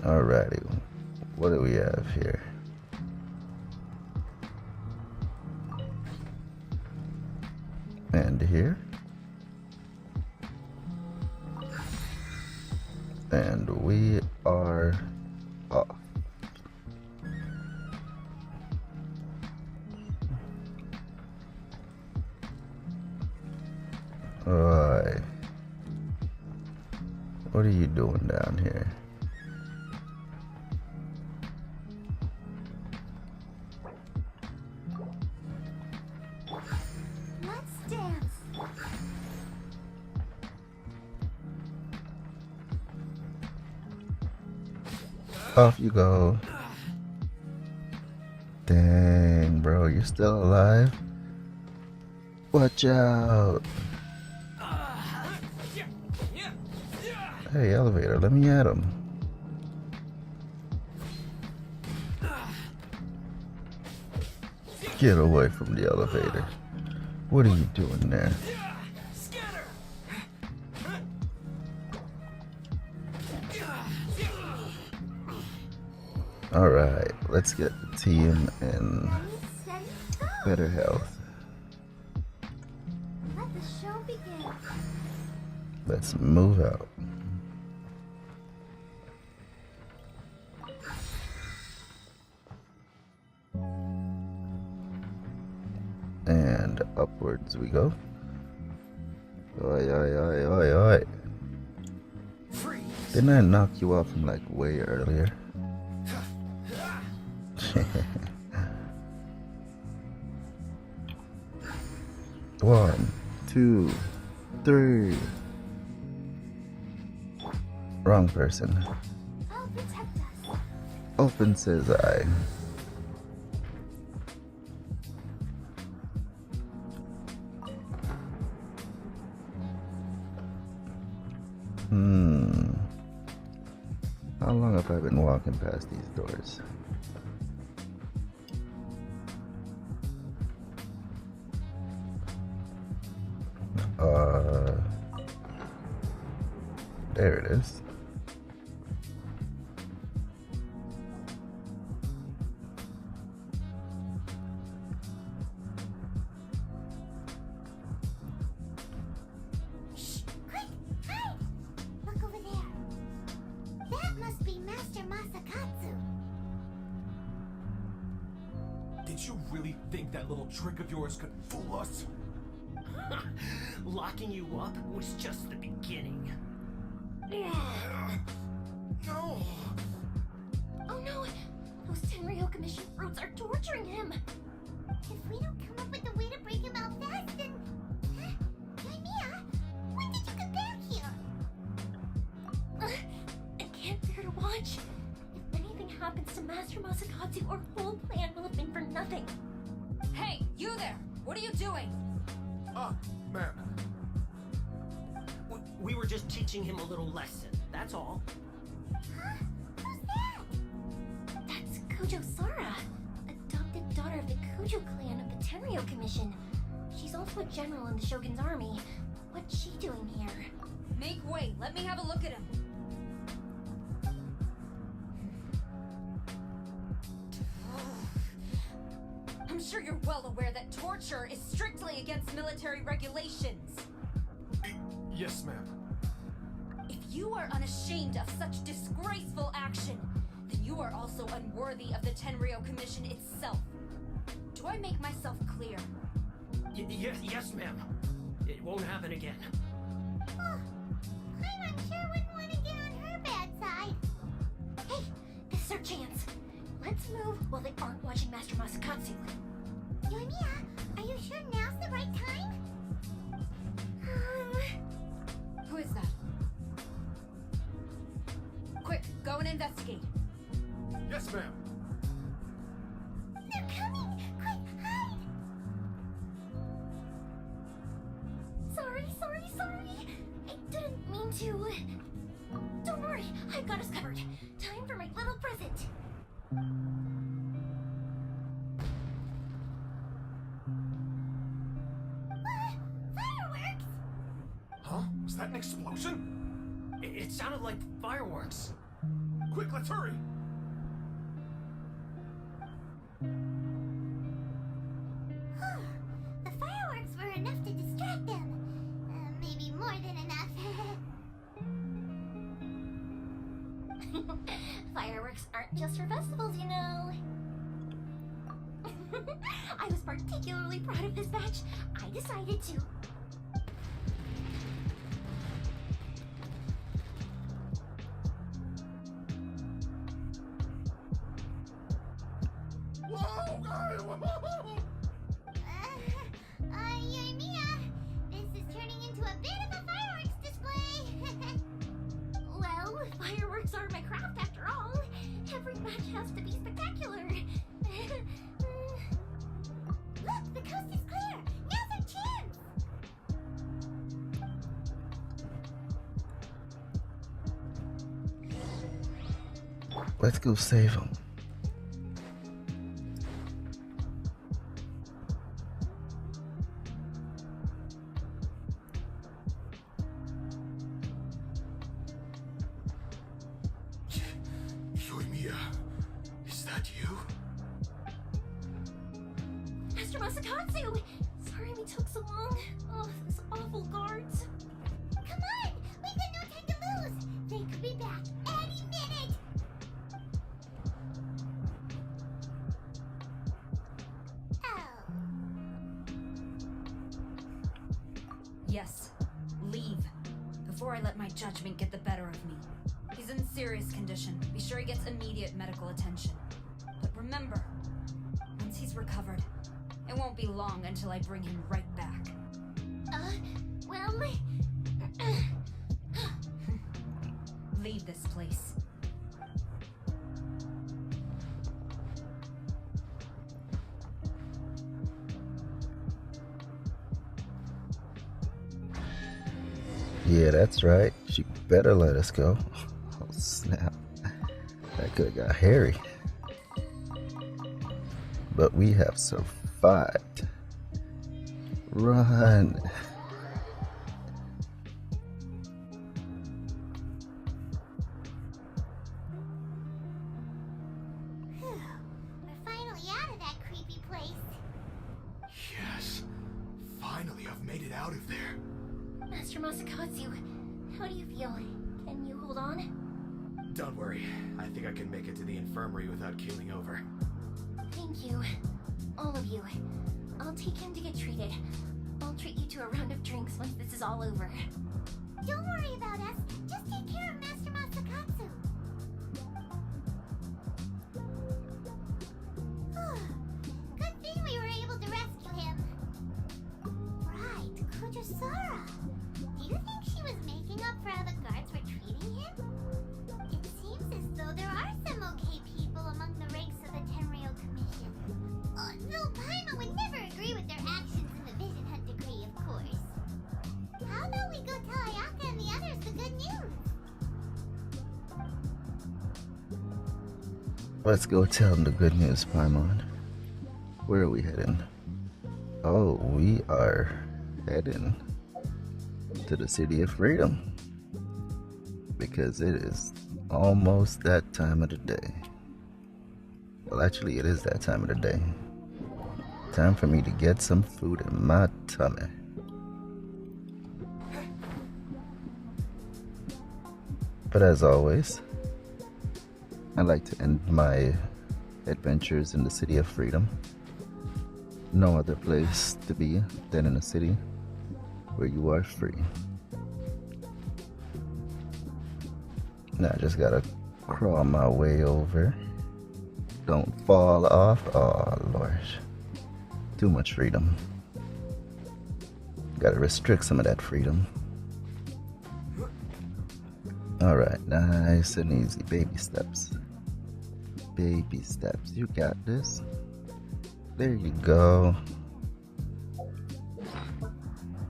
Alrighty. What do we have here? And here. And we are off. Alright. What are you doing down here? Let's dance. Off you go. Dang, bro, you're still alive? Watch out. Hey, elevator, let me at him. Get away from the elevator. What are you doing there? Alright, let's get the team in better health. Let the show begin. Let's move out. And upwards we go. Oi, oi, oi, oi, oi. Didn't I knock you off from like way earlier? 1, 2, 3. Wrong person. I'll protect us. Open says I. How long have I been walking past these doors? There it is. Shh! Quick! Hide! Look over there. That must be Master Masakatsu. Did you really think that little trick of yours could fool us? Locking you up was just the beginning. No! Oh no! Those Tenryo Commission fruits are torturing him! If we don't come up with a way to break him out fast, then... Yoimiya, when did you come back here? I can't bear to watch. If anything happens to Master Masakatsu, our whole plan will have been for nothing. Hey, you there! What are you doing? Ma'am. We were just teaching him a little lesson, that's all. Huh? Who's that? That's Kujo Sara, adopted daughter of the Kujo clan of the Tenryo Commission. She's also a general in the Shogun's army. What's she doing here? Make way. Let me have a look at him. I'm sure you're well aware that torture is strictly against military regulations. Yes, ma'am. If you are unashamed of such disgraceful action, then you are also unworthy of the Tenryou Commission itself. Do I make myself clear? Yes, ma'am. It won't happen again. I'm sure wouldn't want to get on her bad side. Hey, this is our chance. Let's move while they aren't watching Master Masakatsu. Yoimiya, are you sure now's the right time? Who is that? Quick, go and investigate. Yes, ma'am. They're coming! Quick, hide! Sorry. I didn't mean to. Don't worry, I've got us covered. Time for my little present. Fireworks! Huh? Was that an explosion? It sounded like fireworks. Quick, let's hurry! The fireworks were enough to distract them. Maybe more than enough. Fireworks aren't just for festivals, you know. I was particularly proud of this batch. I decided to. Yoimiya, this is turning into a bit of a fireworks display. Well, fireworks are my craft after all. Every batch has to be spectacular. Look, the coast is clear. Now's our chance. Let's go save him. Yoimiya, is that you? Master Masakatsu! Sorry we took so long. Oh, those awful guards. Come on, we've got no time to lose. They could be back any minute. Oh. Yes, leave. Before I let my judgment get the better of me. He's in serious condition. Be sure he gets immediate medical attention. But remember, once he's recovered, it won't be long until I bring him right back. Well... Leave this place. Yeah, that's right. She better let us go. Oh, snap. That could have got hairy. But we have survived. Run. We're finally out of that creepy place. Yes. Finally, I've made it out of there. Master Masakatsu, how do you feel? Can you hold on? Don't worry. I think I can make it to the infirmary without keeling over. Thank you. All of you. I'll take him to get treated. I'll treat you to a round of drinks once this is all over. Don't worry about us. Just take care of Master Masakatsu. Good thing we were able to rescue him. Right, Kujasara. Do you think she was making up for how the guards were treating him? It seems as though there are some okay people among the ranks of the Tenryou Commission. Though Paimon would never agree with their actions in the Vision Hunt decree, of course. How about we go tell Ayaka and the others the good news? Let's go tell them the good news, Paimon. Where are we heading? Oh, we are heading to the City of Freedom. Because it is almost that time of the day. Well, actually, it is that time of the day. Time for me to get some food in my tummy. But as always, I like to end my adventures in the City of Freedom. No other place to be than in a city where you are free. Now I just gotta crawl my way over. Don't fall off. Oh Lord. Too much freedom. Gotta restrict some of that freedom. Alright, nice and easy. Baby steps. Baby steps. You got this. There you go.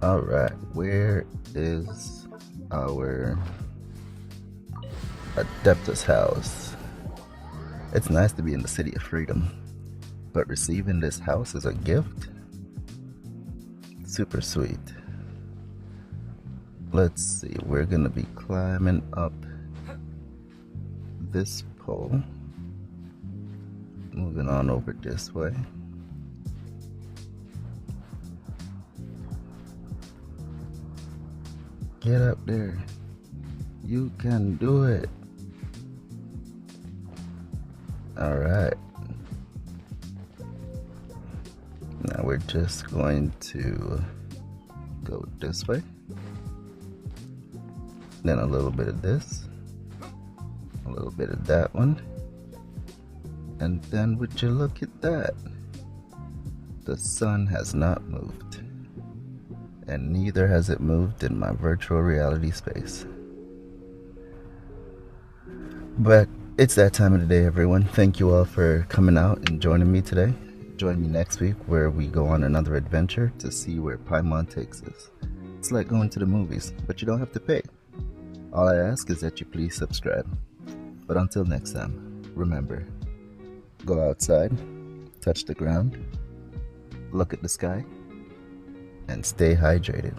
Alright, where is our Adeptus house? It's nice to be in the City of Freedom, but receiving this house as a gift? Super sweet. Let's see, we're gonna be climbing up this pole. Moving on over this way. Get up there. You can do it. Alright. Now we're just going to go this way. Then a little bit of this. A little bit of that one. And then would you look at that? The sun has not moved. And neither has it moved in my virtual reality space. But it's that time of the day, everyone. Thank you all for coming out and joining me today. Join me next week where we go on another adventure to see where Paimon takes us. It's like going to the movies, but you don't have to pay. All I ask is that you please subscribe. But until next time, remember, go outside, touch the ground, look at the sky, and stay hydrated.